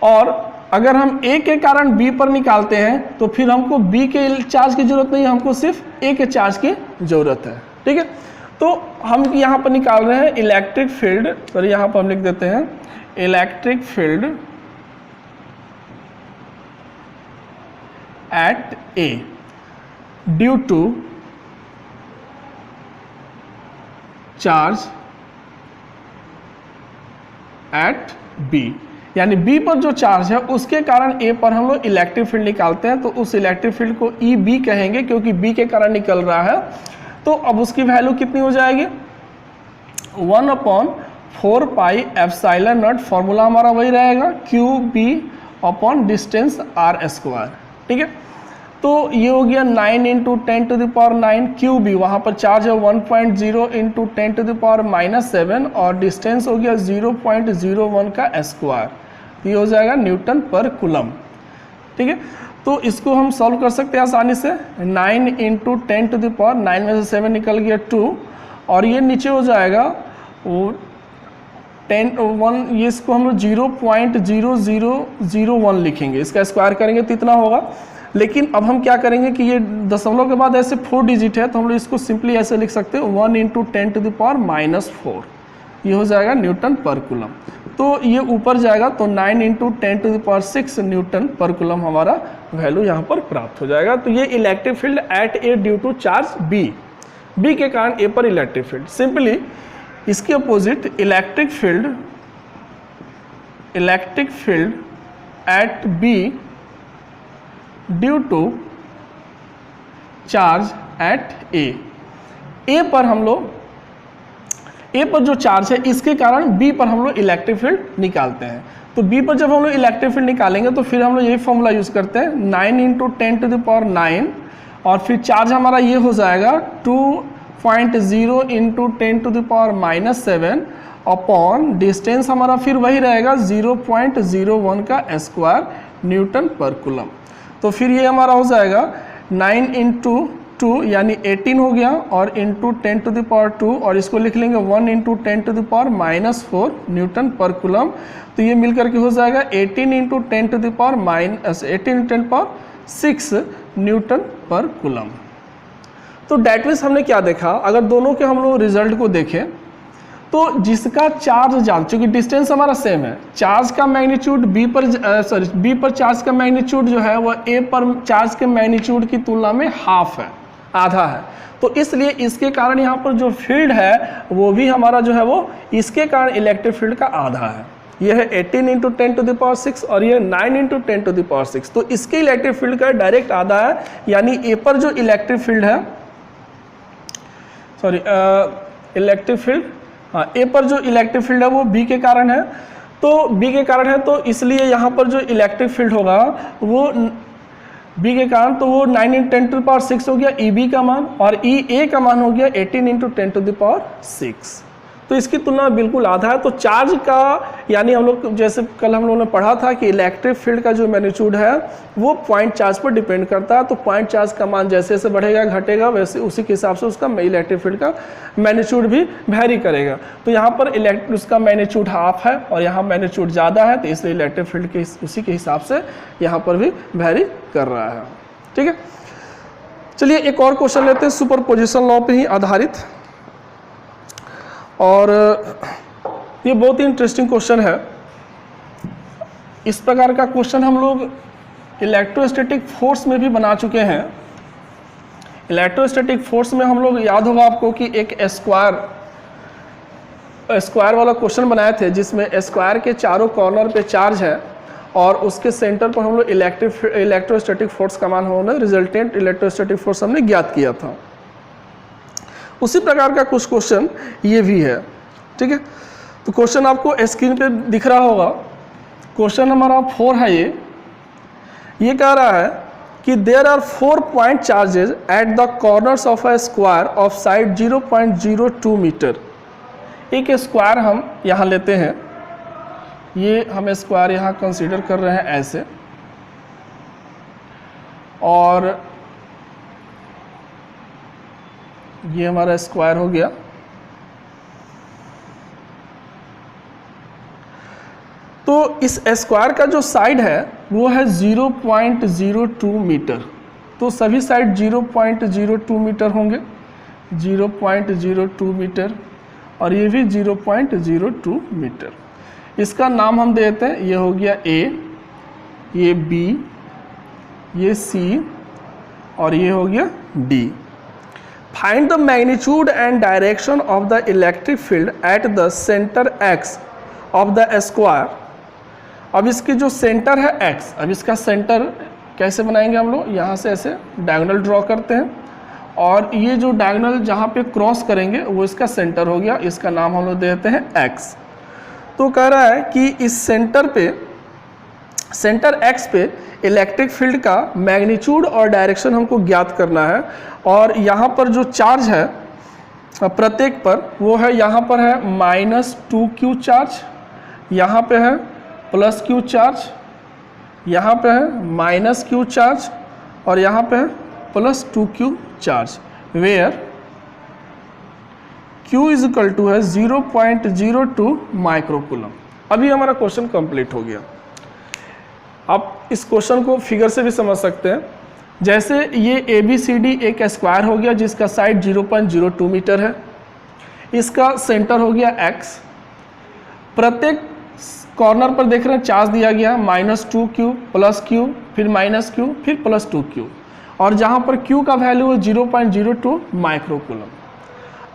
और अगर हम ए के कारण बी पर निकालते हैं तो फिर हमको बी के चार्ज की जरूरत नहीं है, हमको सिर्फ ए के चार्ज की जरूरत है। ठीक है, तो हम यहाँ पर निकाल रहे हैं इलेक्ट्रिक फील्ड, तो यहाँ पर हम लिख देते हैं electric field at A due to charge at B, यानी बी पर जो चार्ज है उसके कारण ए पर हम लोग इलेक्ट्रिक फील्ड निकालते हैं, तो उस इलेक्ट्रिक फील्ड को ई बी कहेंगे क्योंकि बी के कारण निकल रहा है। तो अब उसकी वैल्यू कितनी हो जाएगी, 1/4 पाई एप्सिलॉन नॉट, फॉर्मूला हमारा वही रहेगा Q B upon distance r square. ठीक है, तो ये हो गया 9 × 10⁻⁹ क्यू बी, वहाँ पर चार्ज है 1.0 × 10⁻⁻7 और डिस्टेंस हो गया 0.01 का स्क्वायर, ये हो जाएगा न्यूटन पर कूलम। ठीक है, तो इसको हम सॉल्व कर सकते हैं आसानी से, 9 × 10⁻, 9 में से 7 निकल गया 2 और ये नीचे हो जाएगा वो 1, ये इसको हम लोग 0.0001 लिखेंगे, इसका स्क्वायर करेंगे तो इतना होगा। लेकिन अब हम क्या करेंगे कि ये दशमलव के बाद ऐसे 4 डिजिट है तो हम लोग इसको सिंपली ऐसे लिख सकते हैं 1 × 10⁻⁻4, ये हो जाएगा न्यूटन पर कूलम। तो ये ऊपर जाएगा तो 9 × 10⁻6 न्यूटन पर कूलम हमारा वैल्यू यहाँ पर प्राप्त हो जाएगा। तो ये electric field at A due to charge B, B के कारण ए पर इलेक्ट्रिक फील्ड। सिंपली इसके opposite electric field at B due to charge at A, A पर हम लोग, ए पर जो चार्ज है इसके कारण बी पर हम लोग इलेक्ट्रिक फील्ड निकालते हैं। तो बी पर जब हम लोग इलेक्ट्रिक फील्ड निकालेंगे तो फिर हम लोग यही फॉर्मूला यूज करते हैं 9 × 10⁻9 और फिर चार्ज हमारा ये हो जाएगा 2.0 × 10⁻⁻7 अपॉन डिस्टेंस हमारा फिर वही रहेगा 0.01 का स्क्वायर न्यूटन पर कूलम। तो फिर ये हमारा हो जाएगा 9 × 2 यानी 18 हो गया और इंटू 10⁻2 और इसको लिख लेंगे 1 × 10⁻⁻4 न्यूटन पर कूलम। तो ये मिलकर के हो जाएगा 18 × 10⁻6 न्यूटन पर कूलम। तो डेट मीन्स हमने क्या देखा, अगर दोनों के हम लोग रिजल्ट को देखें तो जिसका चार्ज ज़्यादा, चूँकि डिस्टेंस हमारा सेम है, चार्ज का मैग्नीट्यूड बी पर चार्ज का मैग्नीट्यूड जो है वह ए पर चार्ज के मैग्नीट्यूड की तुलना में हाफ है, आधा है। तो इसलिए इसके कारण यहाँ पर जो फील्ड है वो भी हमारा जो है वो इसके कारण इलेक्ट्रिक फील्ड का आधा है। यह है 18 × 10⁻6 और ये 9 × 10⁻6। तो इसके इलेक्ट्रिक फील्ड का डायरेक्ट आधा है, यानी ए पर जो इलेक्ट्रिक फील्ड है, इलेक्ट्रिक फील्ड, हाँ, ए पर जो इलेक्ट्रिक फील्ड है वो बी के कारण है। तो बी के कारण है तो इसलिए यहाँ पर जो इलेक्ट्रिक फील्ड होगा वो बी के कारण, तो वो 9 × 10⁻6 हो गया ई बी का मान और ई ए का मान हो गया 18 × 10⁻6। तो इसकी तुलना में बिल्कुल आधा है। तो चार्ज का, यानी हम लोग जैसे कल हम लोगों ने पढ़ा था कि इलेक्ट्रिक फील्ड का जो मैग्नीट्यूड है वो पॉइंट चार्ज पर डिपेंड करता है। तो पॉइंट चार्ज का मान जैसे जैसे बढ़ेगा घटेगा वैसे उसी के हिसाब से उसका इलेक्ट्रिक फील्ड का मैग्नीट्यूड भी वैरी करेगा। तो यहाँ पर उसका मैग्नीट्यूड हाफ है और यहाँ मैग्नीट्यूड ज़्यादा है, तो इसलिए इलेक्ट्रिक फील्ड के उसी के हिसाब से यहाँ पर भी वैरी कर रहा है। ठीक है, चलिए एक और क्वेश्चन लेते हैं सुपरपोजिशन लॉ पे ही आधारित, और ये बहुत ही इंटरेस्टिंग क्वेश्चन है। इस प्रकार का क्वेश्चन हम लोग इलेक्ट्रोस्टैटिक फोर्स में भी बना चुके हैं। इलेक्ट्रोस्टैटिक फोर्स में हम लोग, याद होगा आपको कि एक स्क्वायर वाला क्वेश्चन बनाए थे जिसमें स्क्वायर के चारों कॉर्नर पे चार्ज है और उसके सेंटर पर हम लोग इलेक्ट्रोस्टैटिक फोर्स का मान हमने रिजल्टेंट इलेक्ट्रोस्टैटिक फोर्स हमने ज्ञात किया था। उसी प्रकार का कुछ क्वेश्चन ये भी है। ठीक है, तो क्वेश्चन आपको स्क्रीन पे दिख रहा होगा। क्वेश्चन हमारा 4 है। ये कह रहा है कि there are 4 point charges at the corners of a square of side 0.02 metre. एक स्क्वायर हम यहाँ लेते हैं, ये हम स्क्वायर यहाँ कंसीडर कर रहे हैं ऐसे, और ये हमारा स्क्वायर हो गया। तो इस स्क्वायर का जो साइड है वो है 0.02 मीटर। तो सभी साइड 0.02 मीटर होंगे, 0.02 मीटर, और ये भी 0.02 मीटर। इसका नाम हम देते हैं, ये हो गया A, ये B, ये C और ये हो गया D। Find the magnitude and direction of the electric field at the centre X of the square. अब इसकी जो सेंटर है X, अब इसका सेंटर कैसे बनाएंगे हम लोग, यहाँ से ऐसे डायगोनल ड्रॉ करते हैं और ये जो डायगोनल जहाँ पे क्रॉस करेंगे वो इसका सेंटर हो गया, इसका नाम हम लोग देते हैं X। तो कह रहा है कि इस सेंटर पे, सेंटर X पे इलेक्ट्रिक फील्ड का मैग्नीट्यूड और डायरेक्शन हमको ज्ञात करना है। और यहाँ पर जो चार्ज है प्रत्येक पर, वो है, यहाँ पर है -2q चार्ज, यहाँ पे है +q चार्ज, यहाँ पे है -q चार्ज और यहाँ पे है +2q charge, where q = 0.02 microcoulomb. अभी हमारा क्वेश्चन कंप्लीट हो गया। आप इस क्वेश्चन को फिगर से भी समझ सकते हैं। जैसे ये ABCD एक स्क्वायर हो गया जिसका साइड 0.02 मीटर है, इसका सेंटर हो गया X। प्रत्येक कॉर्नर पर देख रहे हैं चार्ज दिया गया -2q, +q, फिर -q, फिर +2q, और जहाँ पर q का वैल्यू है 0.02 माइक्रोकूलम।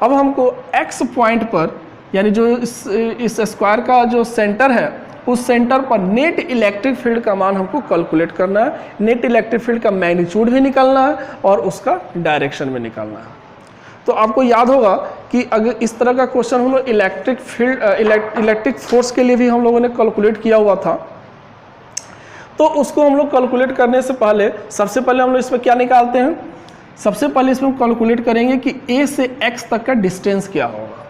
अब हमको X पॉइंट पर, यानी जो इस स्क्वायर का जो सेंटर है, उस सेंटर पर नेट इलेक्ट्रिक फील्ड का मान हमको कैलकुलेट करना है। नेट इलेक्ट्रिक फील्ड का मैग्नीट्यूड भी निकालना है और उसका डायरेक्शन भी निकालना है। तो आपको याद होगा कि अगर इस तरह का क्वेश्चन हम लोग इलेक्ट्रिक फील्ड इलेक्ट्रिक फोर्स के लिए भी हम लोगों ने कैलकुलेट किया हुआ था। तो उसको हम लोग कैलकुलेट करने से पहले सबसे पहले हम लोग इसमें क्या निकालते हैं, सबसे पहले इसमें कैलकुलेट करेंगे कि A से X तक का डिस्टेंस क्या होगा।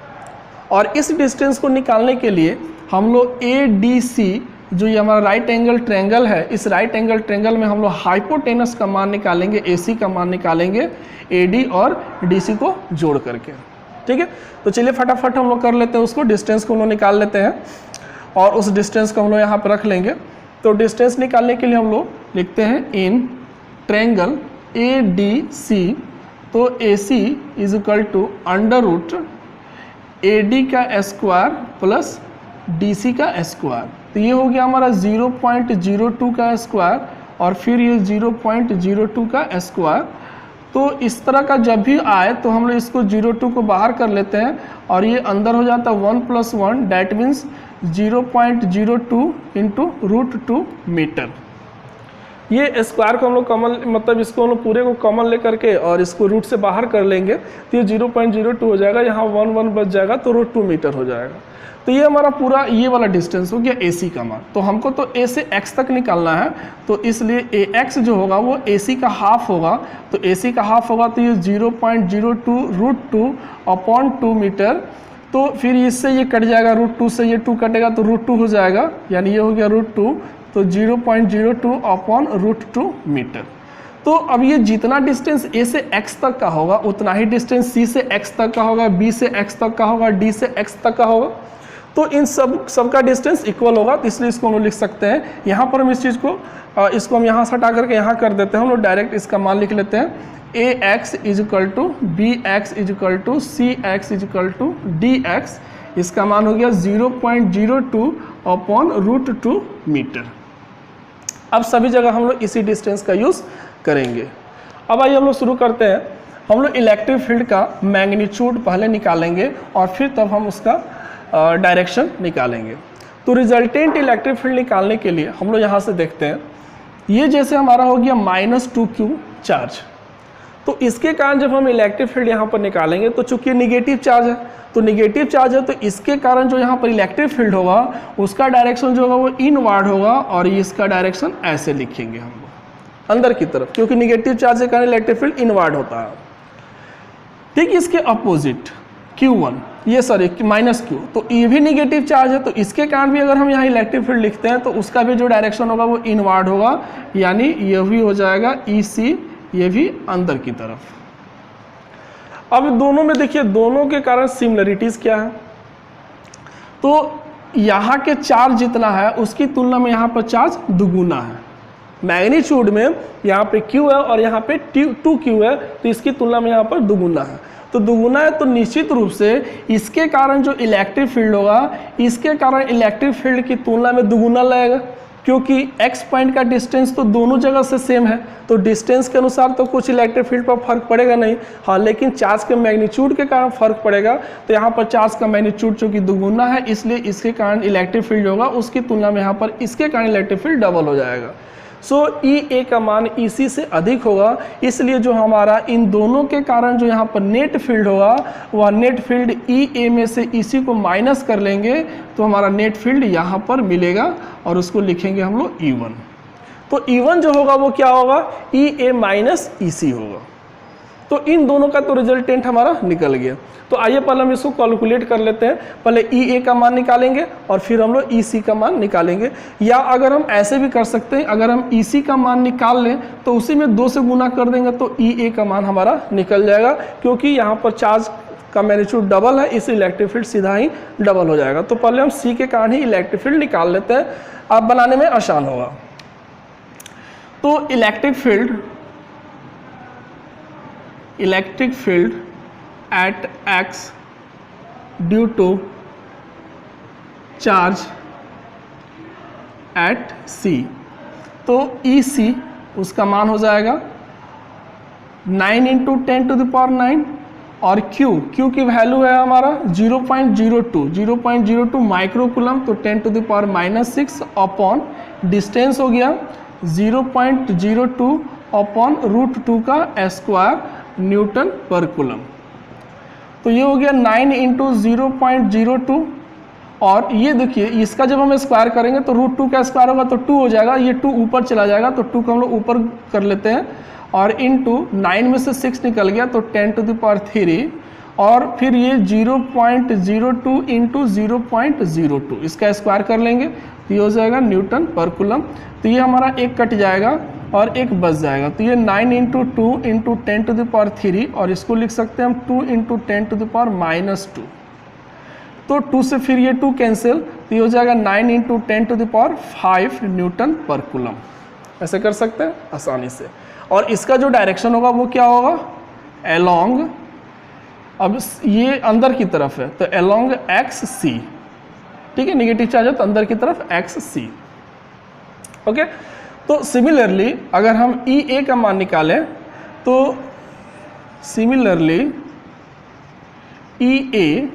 और इस डिस्टेंस को निकालने के लिए हम लोग ADC, जो ये हमारा राइट एंगल ट्रायंगल है, इस राइट एंगल ट्रायंगल में हम लोग हाइपोटेनस का मान निकालेंगे, AC का मान निकालेंगे AD और DC को जोड़ करके। ठीक है, तो चलिए फटाफट हम लोग कर लेते हैं उसको, डिस्टेंस को हम लोग निकाल लेते हैं और उस डिस्टेंस को हम लोग यहाँ पर रख लेंगे। तो डिस्टेंस निकालने के लिए हम लोग लिखते हैं इन ट्रायंगल ADC, तो AC = √AD का स्क्वायर प्लस DC का स्क्वायर। तो ये हो गया हमारा 0.02 का स्क्वायर और फिर ये 0.02 का स्क्वायर। तो इस तरह का जब भी आए तो हम लोग इसको 0.2 को बाहर कर लेते हैं और ये अंदर हो जाता है 1 + 1, डैट मीन्स 0.02 × √2 मीटर। ये स्क्वायर को हम लोग कॉमन, मतलब इसको हम लोग पूरे को कॉमन लेकर के और इसको रूट से बाहर कर लेंगे तो ये 0.02 हो जाएगा, यहाँ 1 बच जाएगा तो √2 मीटर हो जाएगा। तो ये हमारा पूरा ये वाला डिस्टेंस हो गया AC का मान। तो हमको तो A से X तक निकालना है, तो इसलिए AX जो होगा वो AC का हाफ होगा। तो AC का हाफ होगा तो ये 0.02 √2/2 मीटर। तो फिर इससे ये कट जाएगा, √2 से ये 2 कटेगा तो √2 हो जाएगा, यानी ये हो गया √2, तो 0.02/√2 मीटर। तो अब ये जितना डिस्टेंस A से X तक का होगा उतना ही डिस्टेंस C से X तक का होगा, B से X तक का होगा, D से X तक का होगा। तो इन सब का डिस्टेंस इक्वल होगा, तो इसलिए इसको हम लोग लिख सकते हैं। यहाँ पर हम इस चीज़ को इसको हम यहाँ से हटा करके यहाँ कर देते हैं, हम लोग डायरेक्ट इसका मान लिख लेते हैं। AX = BX = CX = DX, इसका मान हो गया 0.02/√2 मीटर। अब सभी जगह हम लोग इसी डिस्टेंस का यूज़ करेंगे। अब आइए हम लोग शुरू करते हैं। हम लोग इलेक्ट्रिक फील्ड का मैग्नीट्यूड पहले निकालेंगे और फिर तब हम उसका डायरेक्शन निकालेंगे। तो रिजल्टेंट इलेक्ट्रिक फील्ड निकालने के लिए हम लोग यहाँ से देखते हैं, ये जैसे हमारा हो गया -2q चार्ज। तो इसके कारण जब हम इलेक्ट्रिक फील्ड यहाँ पर निकालेंगे तो चूंकि नेगेटिव चार्ज है, तो नेगेटिव चार्ज है तो इसके कारण जो यहाँ पर इलेक्ट्रिक फील्ड होगा उसका डायरेक्शन जो होगा वो इनवर्ड होगा और इसका डायरेक्शन ऐसे लिखेंगे हम लोग अंदर की तरफ, क्योंकि नेगेटिव चार्ज के कारण इलेक्ट्रिक फील्ड इनवर्ड होता है। ठीक, इसके अपोजिट Q1, ये सॉरी -q, तो ये भी नेगेटिव चार्ज है, तो इसके कारण भी अगर हम यहाँ इलेक्ट्रिक फील्ड लिखते हैं तो उसका भी जो डायरेक्शन होगा वो इनवर्ड होगा, यानी ये भी हो जाएगा EC, ये भी अंदर की तरफ। अब दोनों में देखिए, दोनों के कारण सिमिलरिटीज क्या है, तो यहाँ के चार्ज जितना है उसकी तुलना में यहाँ पर चार्ज दुगुना है। मैग्नीट्यूड में यहाँ पे Q है और यहाँ पे 2Q है, तो इसकी तुलना में यहाँ पर दुगुना है। तो दुगुना है तो निश्चित रूप से इसके कारण जो इलेक्ट्रिक फील्ड होगा, इसके कारण इलेक्ट्रिक फील्ड की तुलना में दुगुना लगेगा, क्योंकि x पॉइंट का डिस्टेंस तो दोनों जगह से सेम है, तो डिस्टेंस के अनुसार तो कुछ इलेक्ट्रिक फील्ड पर फर्क पड़ेगा नहीं। हाँ, लेकिन चार्ज के मैग्नीट्यूड के कारण फर्क पड़ेगा। तो यहाँ पर चार्ज का मैग्नीट्यूड चूंकि दुगुना है, इसलिए इसके कारण इलेक्ट्रिक फील्ड होगा, उसकी तुलना में यहाँ पर इसके कारण इलेक्ट्रिक फील्ड डबल हो जाएगा। सो EA का मान EC से अधिक होगा, इसलिए जो हमारा इन दोनों के कारण जो यहाँ पर नेट फील्ड होगा, वह नेट फील्ड EA में से EC को माइनस कर लेंगे तो हमारा नेट फील्ड यहाँ पर मिलेगा और उसको लिखेंगे हम लोग E1। तो E1 जो होगा वो क्या होगा, EA माइनस EC होगा। तो इन दोनों का तो रिजल्टेंट हमारा निकल गया। तो आइए पहले हम इसको कैलकुलेट कर लेते हैं। पहले EA का मान निकालेंगे और फिर हम लोग EC का मान निकालेंगे, या अगर हम ऐसे भी कर सकते हैं, अगर हम EC का मान निकाल लें तो उसी में 2 से गुना कर देंगे तो EA का मान हमारा निकल जाएगा, क्योंकि यहाँ पर चार्ज का मैग्नीट्यूड डबल है, इस इलेक्ट्रिक फील्ड सीधा ही डबल हो जाएगा। तो पहले हम C के कारण ही इलेक्ट्रिक फील्ड निकाल लेते हैं, अब बनाने में आसान होगा। तो electric field at x due to charge at C, तो EC उसका मान हो जाएगा 9 × 10⁹ और Q की वैल्यू है हमारा 0.02 माइक्रोकूलम, तो 10⁻⁻6 अपॉन डिस्टेंस हो गया 0.02 अपॉन √2 का स्क्वायर न्यूटन पर कूलम। तो ये हो गया 9 × 0.02, और ये देखिए इसका जब हम स्क्वायर करेंगे तो √2 का स्क्वायर होगा तो 2 हो जाएगा, ये 2 ऊपर चला जाएगा तो 2 को हम लोग ऊपर कर लेते हैं, और इंटू 9 में से 6 निकल गया तो 10⁻3, और फिर ये 0.02 × 0.02 इसका स्क्वायर कर लेंगे तो ये हो जाएगा न्यूटन पर कूलम। तो ये हमारा एक कट जाएगा और एक बच जाएगा, तो ये 9 × 2 × 10⁻3, और इसको लिख सकते हैं हम 2 × 10⁻⁻2। तो 2 से फिर ये 2 कैंसिल, तो ये हो जाएगा 9 × 10⁵ न्यूटन पर कूलम। ऐसे कर सकते हैं आसानी से। और इसका जो डायरेक्शन होगा वो क्या होगा, अलोंग, अब ये अंदर की तरफ है तो अलोंग XC, ठीक है, निगेटिव चार्ज है तो अंदर की तरफ XC। ओके, तो सिमिलरली अगर हम EA का मान निकालें तो सिमिलरली EA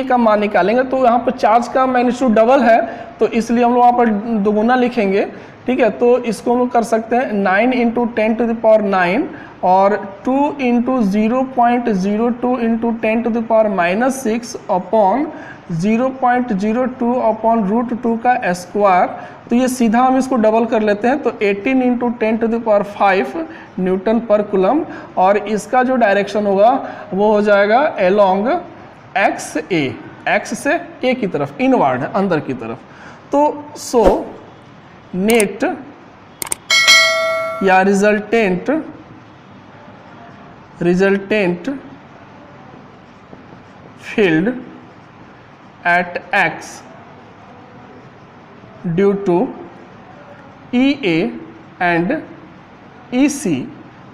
का मान निकालेंगे तो यहाँ पर चार्ज का मैग्नीट्यूड डबल है, तो इसलिए हम लोग वहाँ पर दोगुना लिखेंगे, ठीक है। तो इसको हम लोग कर सकते हैं 9 × 10⁹ और 2 × 0.02 × 10⁻⁻6 अपॉन 0.02 अपॉन √2 का स्क्वायर। तो ये सीधा हम इसको डबल कर लेते हैं तो 18 × 10⁵ न्यूटन पर कूलम, और इसका जो डायरेक्शन होगा वो हो जाएगा अलोंग XA, X से A की तरफ, इनवर्ड है, अंदर की तरफ। तो सो नेट या resultant field at X due to EA and EC,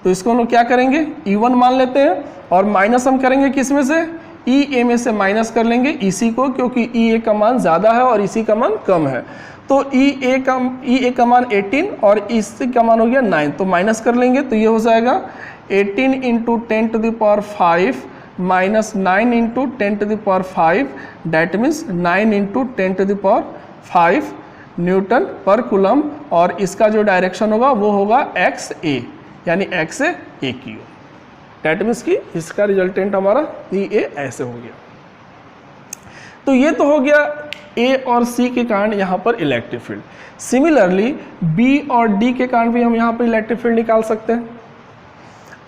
तो इसको हम लोग क्या करेंगे, E1 मान लेते हैं और माइनस हम करेंगे किस में से, EA में से माइनस कर लेंगे EC को, क्योंकि EA का मान ज़्यादा है और EC का मान कम है। तो EA का मान 18 और EC का मान हो गया 9, तो माइनस कर लेंगे तो ये हो जाएगा 18 × 10⁵ माइनस 9 × 10⁵, डैट मीन्स 9 × 10⁵ न्यूटन पर कूलम, और इसका जो डायरेक्शन होगा वो होगा XA, यानी X से A की ओर, डैट मीन्स कि इसका रिजल्टेंट हमारा EA ऐसे हो गया। तो ये तो हो गया A और C के कारण यहाँ पर इलेक्ट्रिक फील्ड। सिमिलरली B और D के कारण भी हम यहाँ पर इलेक्ट्रिक फील्ड निकाल सकते हैं।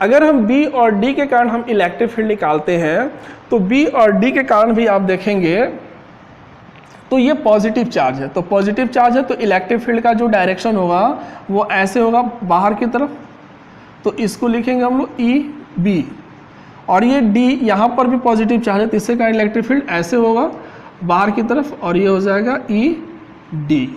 अगर हम B और D के कारण हम इलेक्ट्रिक फील्ड निकालते हैं तो B और D के कारण भी आप देखेंगे तो ये पॉजिटिव चार्ज है, तो पॉजिटिव चार्ज है तो इलेक्ट्रिक फील्ड का जो डायरेक्शन होगा वो ऐसे होगा बाहर की तरफ, तो इसको लिखेंगे हम लोग EB, और ये D यहाँ पर भी पॉजिटिव चार्ज है तो इससे का इलेक्ट्रिक फील्ड ऐसे होगा बाहर की तरफ, और ये हो जाएगा ED।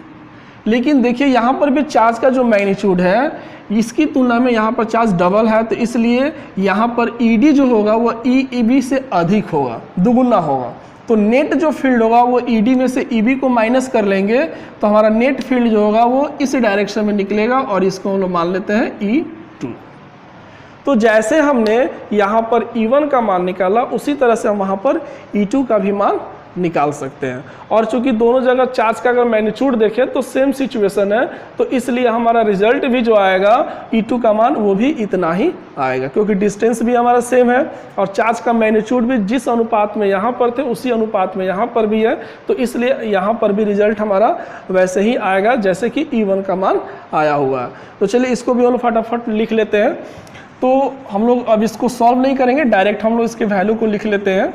लेकिन देखिए यहाँ पर भी चार्ज का जो मैग्नीट्यूड है इसकी तुलना में यहाँ पर चार्ज डबल है, तो इसलिए यहाँ पर ED जो होगा वो EB से अधिक होगा, दुगुना होगा। तो नेट जो फील्ड होगा वो ED में से EB को माइनस कर लेंगे तो हमारा नेट फील्ड जो होगा वो इस डायरेक्शन में निकलेगा और इसको हम लोग मान लेते हैं E2। तो जैसे हमने यहाँ पर E1 का मान निकाला उसी तरह से हम वहाँ पर E2 का भी मान निकाल सकते हैं। और चूंकि दोनों जगह चार्ज का अगर मैग्नीट्यूड देखें तो सेम सिचुएशन है, तो इसलिए हमारा रिजल्ट भी जो आएगा E2 का मान वो भी इतना ही आएगा, क्योंकि डिस्टेंस भी हमारा सेम है और चार्ज का मैग्नीट्यूड भी जिस अनुपात में यहाँ पर थे उसी अनुपात में यहाँ पर भी है, तो इसलिए यहाँ पर भी रिजल्ट हमारा वैसे ही आएगा जैसे कि E1 का मान आया हुआ है। तो चलिए इसको भी हम लोग फटाफट लिख लेते हैं। तो हम लोग अब इसको सॉल्व नहीं करेंगे, डायरेक्ट हम लोग इसके वैल्यू को लिख लेते हैं।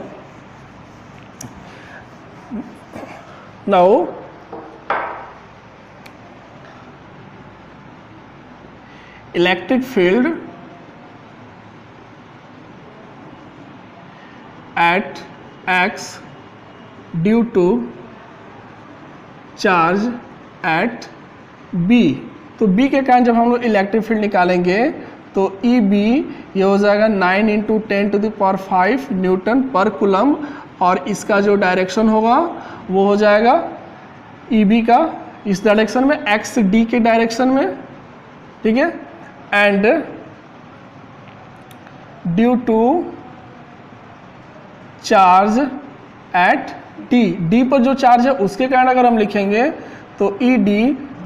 Now electric field at X due to charge at B। तो B के कारण जब हम लोग इलेक्ट्रिक फील्ड निकालेंगे तो EB ये हो जाएगा 9 × 10⁵ न्यूटन पर कूलम, और इसका जो डायरेक्शन होगा वो हो जाएगा EB का इस डायरेक्शन में, XD के डायरेक्शन में, ठीक है। And due to charge at D पर जो चार्ज है उसके कारण अगर हम लिखेंगे तो ED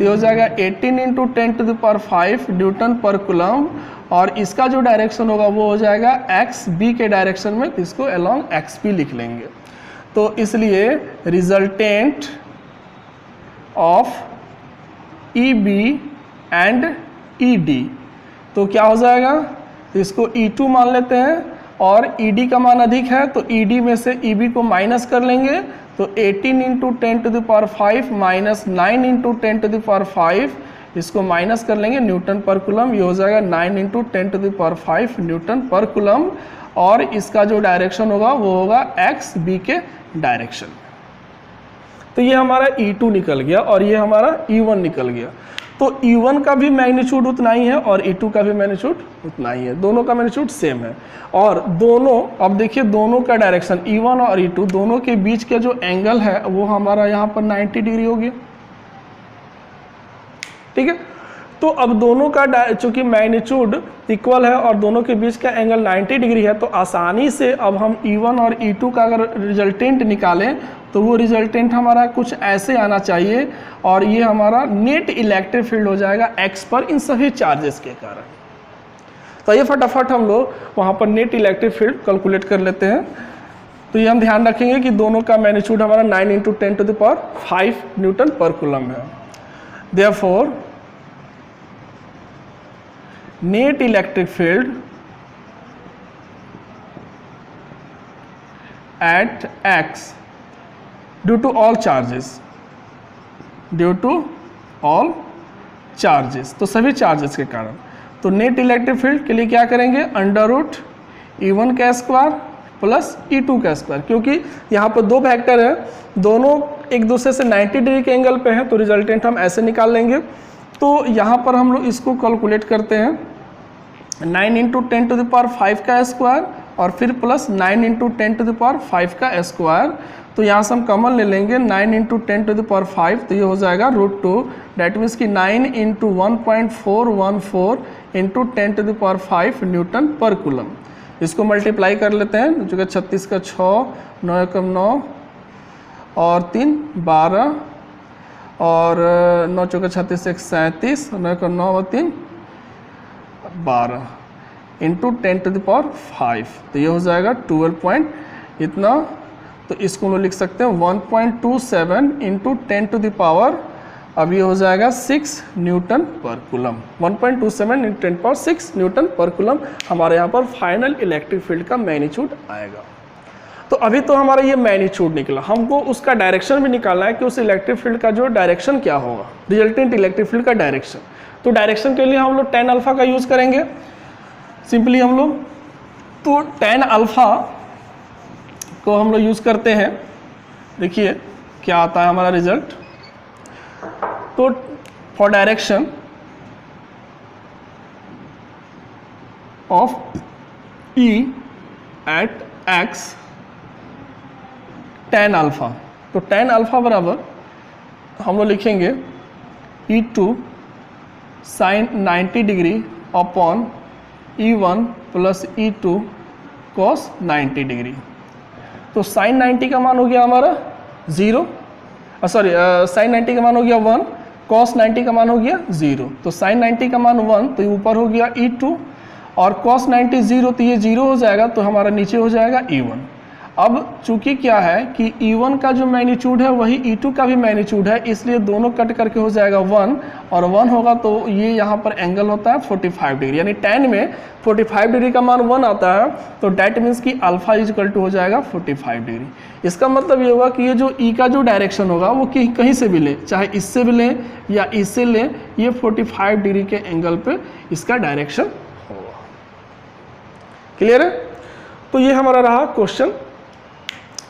ये हो जाएगा 18 × 10⁵ न्यूटन पर कूलम, और इसका जो डायरेक्शन होगा वो हो जाएगा XB के डायरेक्शन में, तो इसको अलोंग XB लिख लेंगे। तो इसलिए resultant of EB and ED तो क्या हो जाएगा, इसको E2 मान लेते हैं और ED का मान अधिक है तो ED में से EB को माइनस कर लेंगे, तो 18 × 10⁵ माइनस 9 × 10⁵, इसको माइनस कर लेंगे न्यूटन पर कूलम, ये हो जाएगा 9 × 10⁵ न्यूटन पर कूलम, और इसका जो डायरेक्शन होगा वो होगा XB के डायरेक्शन। तो ये हमारा E2 निकल गया और ये हमारा E1 निकल गया। तो E1 का भी मैग्नीट्यूड उतना ही है और E2 का भी मैग्नीट्यूड उतना ही है, दोनों का मैग्नीट्यूड सेम है। और दोनों, अब देखिए दोनों का डायरेक्शन E1 और E2 दोनों के बीच का जो एंगल है वो हमारा यहाँ पर 90 डिग्री हो गया, ठीक है। तो अब दोनों का चूंकि मैग्नीट्यूड इक्वल है और दोनों के बीच का एंगल 90 डिग्री है, तो आसानी से अब हम E1 और E2 का अगर रिजल्टेंट निकालें तो वो रिजल्टेंट हमारा कुछ ऐसे आना चाहिए, और ये हमारा नेट इलेक्ट्रिक फील्ड हो जाएगा X पर इन सभी चार्जेस के कारण। तो ये फटाफट हम लोग वहाँ पर नेट इलेक्ट्रिक फील्ड कैलकुलेट कर लेते हैं। तो ये हम ध्यान रखेंगे कि दोनों का मैग्नीट्यूड हमारा 9 × 10⁵ न्यूटन पर कूलम है। Therefore net electric field at X due to all charges, तो सभी चार्जेस के कारण, तो नेट इलेक्ट्रिक फील्ड के लिए क्या करेंगे, √E1 का स्क्वायर प्लस E2 का स्क्वायर, क्योंकि यहाँ पर दो फैक्टर है, दोनों एक दूसरे से 90 डिग्री के एंगल पे हैं, तो रिजल्टेंट हम ऐसे निकाल लेंगे। तो यहाँ पर हम लोग इसको कैलकुलेट करते हैं, 9 × 10⁵ का स्क्वायर और फिर प्लस 9 × 10⁵ का स्क्वायर, तो यहाँ से हम कॉमन ले लेंगे 9 × 10⁵, तो ये हो जाएगा √2, डैट मीन्स कि 9 × 1.414 × 10⁵ न्यूटन पर कूलम। इसको मल्टीप्लाई कर लेते हैं, जो कि 36 का 6, 9 × 9 और 3 12, और 9 × 36 1 37, 9 × 9 और 3 12 × 10⁵, तो ये हो जाएगा 12 इतना, तो इसको हम लोग लिख सकते हैं 1.27 × 10⁻, अब ये हो जाएगा 6 न्यूटन पर कूलम, 1.27 × 10⁻⁶ न्यूटन पर कूलम हमारे यहाँ पर फाइनल इलेक्ट्रिक फील्ड का मैग्नीट्यूड आएगा। तो अभी तो हमारा ये मैग्नीट्यूड निकला, हमको उसका डायरेक्शन भी निकालना है कि उस इलेक्ट्रिक फील्ड का जो डायरेक्शन क्या होगा, रिजल्टेंट इलेक्ट्रिक फील्ड का डायरेक्शन। तो डायरेक्शन के लिए हम लोग tan अल्फा का यूज़ करेंगे सिंपली हम लोग, तो tan अल्फा को हम लोग यूज़ करते हैं। देखिए क्या आता है हमारा रिजल्ट, तो for direction of E at x tan alpha. तो tan अल्फा बराबर हम लोग लिखेंगे E2 sine 90 degree upon E1 plus E2 cos 90 degree. तो साइन 90 का मान हो गया हमारा 0, सॉरी साइन 90 का मान हो गया 1, cos 90 का मान हो गया 0। तो साइन 90 का मान 1, तो ये ऊपर हो गया E2 और cos 90 0, तो ये 0 हो जाएगा, तो हमारा नीचे हो जाएगा E1। अब चूंकि क्या है कि E1 का जो मैग्नीट्यूड है वही E2 का भी मैग्नीट्यूड है, इसलिए दोनों कट करके हो जाएगा 1 और 1 होगा, तो ये यहाँ पर एंगल होता है 45 डिग्री, यानी tan में 45 डिग्री का मान 1 आता है, तो डैट मीन्स कि अल्फा इज इक्वल टू हो जाएगा 45 डिग्री। इसका मतलब ये होगा कि ये जो E का जो डायरेक्शन होगा वो कहीं से भी लें, चाहे इससे भी लें या इससे लें, ये 45 डिग्री के एंगल पे इसका डायरेक्शन होगा। क्लियर है? तो ये हमारा रहा क्वेश्चन।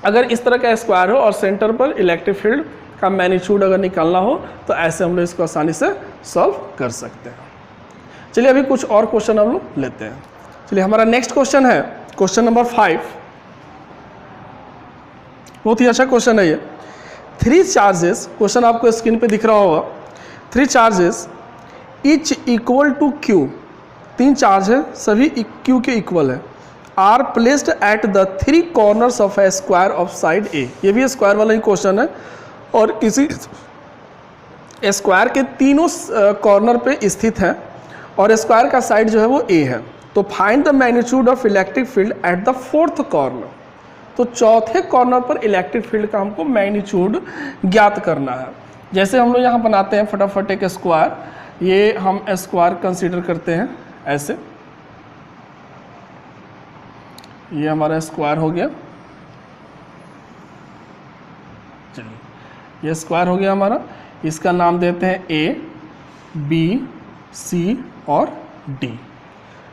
अगर इस तरह का स्क्वायर हो और सेंटर पर इलेक्ट्रिक फील्ड का मैग्नीट्यूड अगर निकालना हो तो ऐसे हम लोग इसको आसानी से सॉल्व कर सकते हैं। चलिए अभी कुछ और क्वेश्चन हम लोग लेते हैं। चलिए हमारा नेक्स्ट क्वेश्चन है क्वेश्चन नंबर 5। बहुत ही अच्छा क्वेश्चन है ये। 3 चार्जेस, क्वेश्चन आपको स्क्रीन पे दिख रहा होगा, 3 charges each equal to Q, 3 charge है सभी Q के इक्वल है, are placed at the 3 corners of a square of side A. ये भी स्क्वायर वाला ही क्वेश्चन है और किसी स्क्वायर के तीनों कॉर्नर पे स्थित है और स्क्वायर का साइड जो है वो ए है। तो find the magnitude of electric field at the 4th corner. तो चौथे कॉर्नर पर इलेक्ट्रिक फील्ड का हमको मैग्नीट्यूड ज्ञात करना है। जैसे हम लोग यहाँ बनाते हैं फटाफट एक स्क्वायर, ये हम स्क्वायर कंसीडर करते हैं ऐसे, ये हमारा स्क्वायर हो गया। चलिए ये स्क्वायर हो गया हमारा, इसका नाम देते हैं A, B, C और D।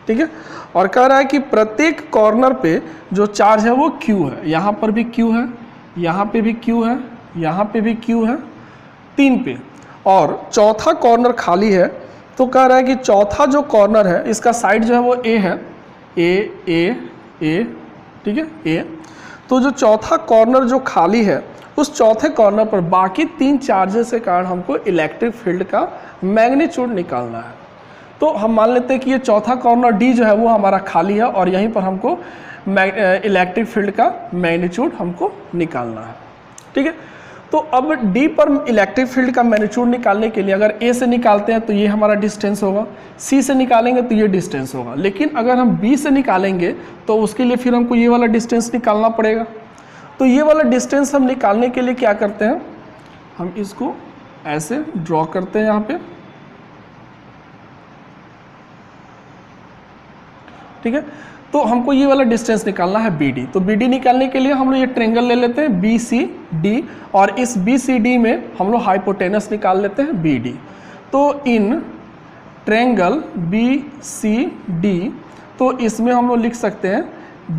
ठीक है, और कह रहा है कि प्रत्येक कॉर्नर पे जो चार्ज है वो Q है। यहाँ पर भी Q है, यहाँ पे भी Q है, यहाँ पे भी Q है, 3 पे, और चौथा कॉर्नर खाली है। तो कह रहा है कि चौथा जो कॉर्नर है इसका साइड जो है वो A है, ए, ठीक है ए। तो जो चौथा कॉर्नर जो खाली है उस चौथे कॉर्नर पर बाकी 3 चार्जेस के कारण हमको इलेक्ट्रिक फील्ड का मैग्नीट्यूड निकालना है। तो हम मान लेते हैं कि ये चौथा कॉर्नर डी जो है वो हमारा खाली है और यहीं पर हमको इलेक्ट्रिक फील्ड का मैग्नीट्यूड हमको निकालना है। ठीक है, तो अब डी पर इलेक्ट्रिक फील्ड का मैग्नीट्यूड निकालने के लिए अगर ए से निकालते हैं तो ये हमारा डिस्टेंस होगा, सी से निकालेंगे तो ये डिस्टेंस होगा, लेकिन अगर हम बी से निकालेंगे तो उसके लिए फिर हमको ये वाला डिस्टेंस निकालना पड़ेगा। तो ये वाला डिस्टेंस हम निकालने के लिए क्या करते हैं, हम इसको ऐसे ड्रॉ करते हैं यहाँ पे। ठीक है, तो हमको ये वाला डिस्टेंस निकालना है BD। तो BD निकालने के लिए हम लोग ये ट्रेंगल ले लेते हैं BCD और इस BCD में हम लोग हाइपोटेनस निकाल लेते हैं BD। तो इन ट्रेंगल BCD, तो इसमें हम लोग लिख सकते हैं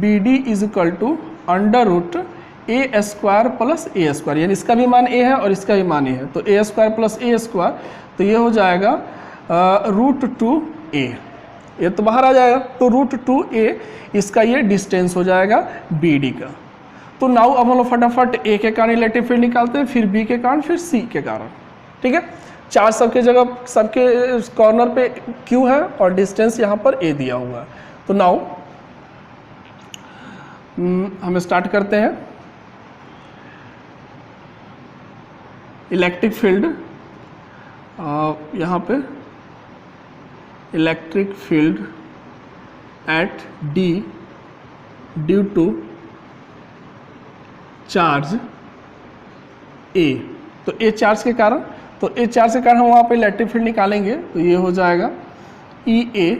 BD is equal to under root A square plus A square, यानी इसका भी मान a है और इसका भी मान a है, तो a square plus A square, तो ये हो जाएगा √2a, ये तो बाहर आ जाएगा, तो √2a इसका ये डिस्टेंस हो जाएगा BD का। तो नाउ अब हम लोग फटाफट A के कारण इलेक्ट्रिक फील्ड निकालते हैं, फिर B के कारण, फिर C के कारण। ठीक है, चार्ज सबके जगह, सबके कॉर्नर पे Q है और डिस्टेंस यहाँ पर A दिया हुआ है। तो नाउ हम स्टार्ट करते हैं। इलेक्ट्रिक फील्ड यहाँ पे electric field at D due to charge A, तो A चार्ज के कारण, तो A चार्ज के कारण हम वहाँ पे इलेक्ट्रिक फील्ड निकालेंगे, तो ये हो जाएगा EA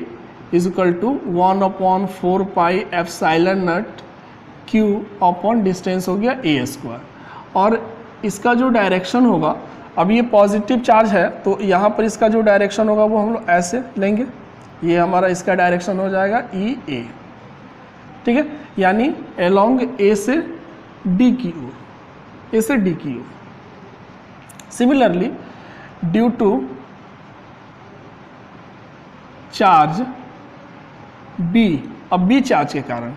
is equal to 1/4 pi epsilon naught Q upon distance हो गया A स्क्वायर। और इसका जो डायरेक्शन होगा, अब ये पॉजिटिव चार्ज है तो यहाँ पर इसका जो डायरेक्शन होगा वो हम लोग ऐसे लेंगे, ये हमारा इसका डायरेक्शन हो जाएगा EA। ठीक है, यानी अलोंग A से D की ओर, A से D की ओर। Similarly due to charge B, अब B चार्ज के कारण,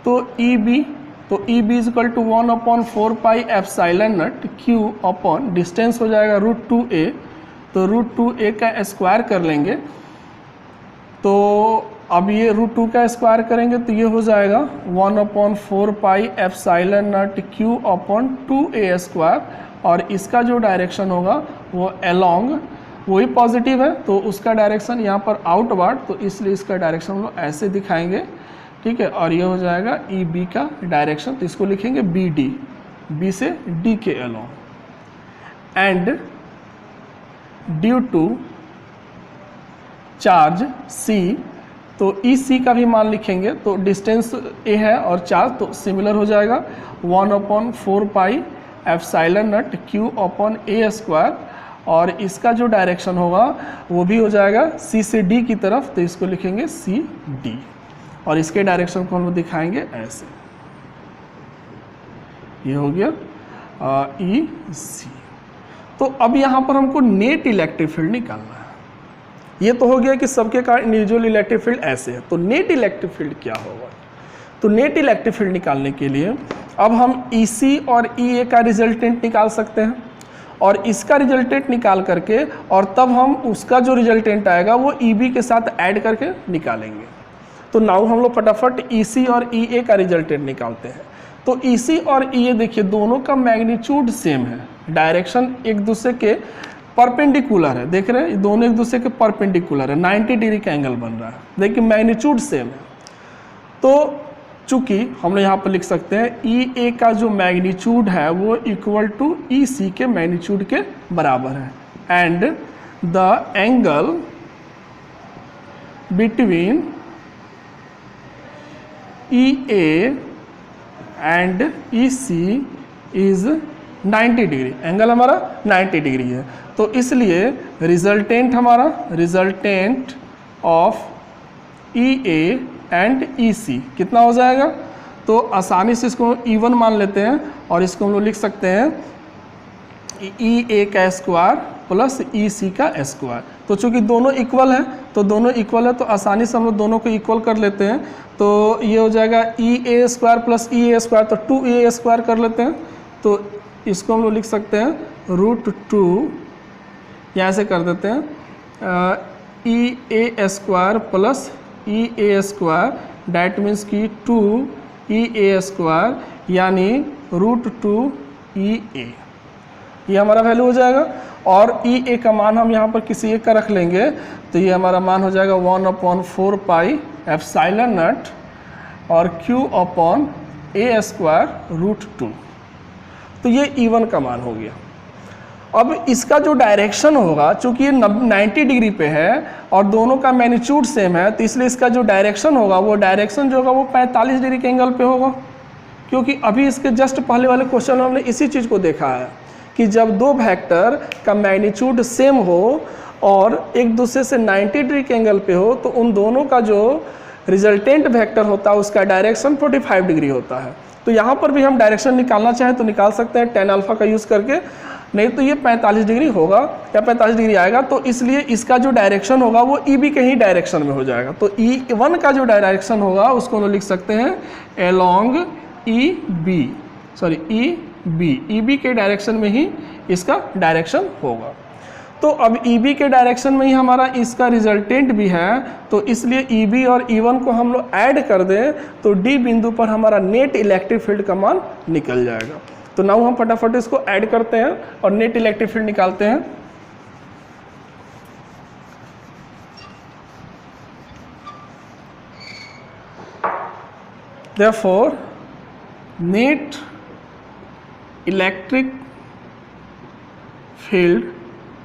तो EB, तो EB is equal to 1/4 pi epsilon naught Q upon distance हो जाएगा √2a, तो √2a का स्क्वायर कर लेंगे, तो अब ये √2 का स्क्वायर करेंगे तो ये हो जाएगा 1/4 pi epsilon naught Q upon 2a square, और इसका जो डायरेक्शन होगा वो अलोंग, वही पॉजिटिव है तो उसका डायरेक्शन यहाँ पर आउटवर्ड, तो इसलिए इसका डायरेक्शन हम लोग ऐसे दिखाएंगे, ठीक है। और ये हो जाएगा EB का डायरेक्शन, तो इसको लिखेंगे BD, B से D के along, and due to charge C, तो EC का भी मान लिखेंगे, तो डिस्टेंस A है और चार्ज तो सिमिलर हो जाएगा 1/4 pi epsilon naught Q upon a square, और इसका जो डायरेक्शन होगा वो भी हो जाएगा C से D की तरफ, तो इसको लिखेंगे CD, और इसके डायरेक्शन को हम लोग दिखाएंगे ऐसे, ये हो गया EC। तो अब यहाँ पर हमको नेट इलेक्ट्रिक फील्ड निकालना है। ये तो हो गया कि सबके कारण इंडिविजुअल इलेक्ट्रिक फील्ड ऐसे है, तो नेट इलेक्ट्रिक फील्ड क्या होगा। तो नेट इलेक्ट्रिक फील्ड निकालने के लिए अब हम EC और EA का रिजल्टेंट निकाल सकते हैं, और इसका रिजल्टेंट निकाल करके और तब हम उसका जो रिजल्टेंट आएगा वो EB के साथ ऐड करके निकालेंगे। तो नाउ हम लोग फटाफट EC और EA का रिजल्टेंट निकालते हैं। तो EC और EA देखिए दोनों का मैग्नीट्यूड सेम है, डायरेक्शन एक दूसरे के परपेंडिकुलर है, देख रहे हैं दोनों एक दूसरे के परपेंडिकुलर है, 90 डिग्री का एंगल बन रहा है, देखिए मैग्नीट्यूड सेम है। तो चूँकि हम लोग यहाँ पर लिख सकते हैं EA का जो मैग्नीट्यूड है वो इक्वल टू EC के मैग्नीट्यूड के बराबर है, and the angle between EA and EC is 90 degree, angle हमारा 90 डिग्री है। तो इसलिए रिजल्टेंट हमारा, resultant of EA and EC कितना हो जाएगा, तो आसानी से इसको E1 मान लेते हैं, और इसको हम लोग लिख सकते हैं EA का स्क्वायर प्लस EC का स्क्वायर। तो चूंकि दोनों इक्वल है, तो दोनों इक्वल है तो आसानी से हम लोग दोनों को इक्वल कर लेते हैं, तो ये हो जाएगा EA square plus EA square, तो 2EA स्क्वायर कर लेते हैं, तो इसको हम लोग लिख सकते हैं √2, यहाँ से कर देते हैं EA square plus EA square, that means कि 2EA स्क्वायर यानी √2EA, ये हमारा वैल्यू हो जाएगा। और EA का मान हम यहाँ पर किसी एक का रख लेंगे, तो ये हमारा मान हो जाएगा 1/4 पाई एप्सिलॉन नॉट और Q अपॉन a स्क्वायर √2, तो ये E1 का मान हो गया। अब इसका जो डायरेक्शन होगा, चूंकि ये 90 डिग्री पे है और दोनों का मैग्नीट्यूड सेम है, तो इसलिए इसका जो डायरेक्शन होगा वो डायरेक्शन जो होगा वो 45 डिग्री के एंगल पे होगा, क्योंकि अभी इसके जस्ट पहले वाले क्वेश्चन में हमने इसी चीज़ को देखा है कि जब दो वेक्टर का मैग्नीट्यूड सेम हो और एक दूसरे से 90 डिग्री के एंगल पे हो, तो उन दोनों का जो रिजल्टेंट वेक्टर होता है उसका डायरेक्शन 45 डिग्री होता है। तो यहाँ पर भी हम डायरेक्शन निकालना चाहें तो निकाल सकते हैं tan अल्फा का यूज़ करके, नहीं तो ये 45 डिग्री होगा या 45 डिग्री आएगा, तो इसलिए इसका जो डायरेक्शन होगा वो EB के ही डायरेक्शन में हो जाएगा। तो E1 का जो डायरेक्शन होगा उसको हम लिख सकते हैं अलोंग EB के डायरेक्शन में ही इसका डायरेक्शन होगा। तो अब EB के डायरेक्शन में ही हमारा इसका रिजल्टेंट भी है, तो इसलिए EB और E1 को हम लोग ऐड कर दें तो D बिंदु पर हमारा नेट इलेक्ट्रिक फील्ड का मान निकल जाएगा। तो नाउ हम फटाफट इसको ऐड करते हैं और नेट इलेक्ट्रिक फील्ड निकालते हैं। Therefore, net electric field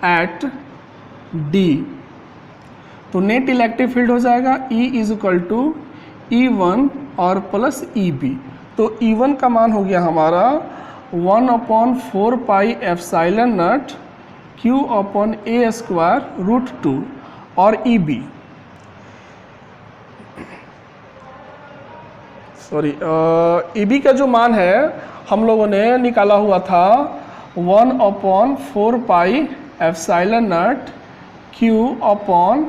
at D, तो नेट इलेक्ट्रिक फील्ड हो जाएगा E is equal to E1 और प्लस EB। तो E1 का मान हो गया हमारा 1/4 pi epsilon naught Q upon a square √2, और EB EB का जो मान है हम लोगों ने निकाला हुआ था 1/4 pi epsilon naught Q upon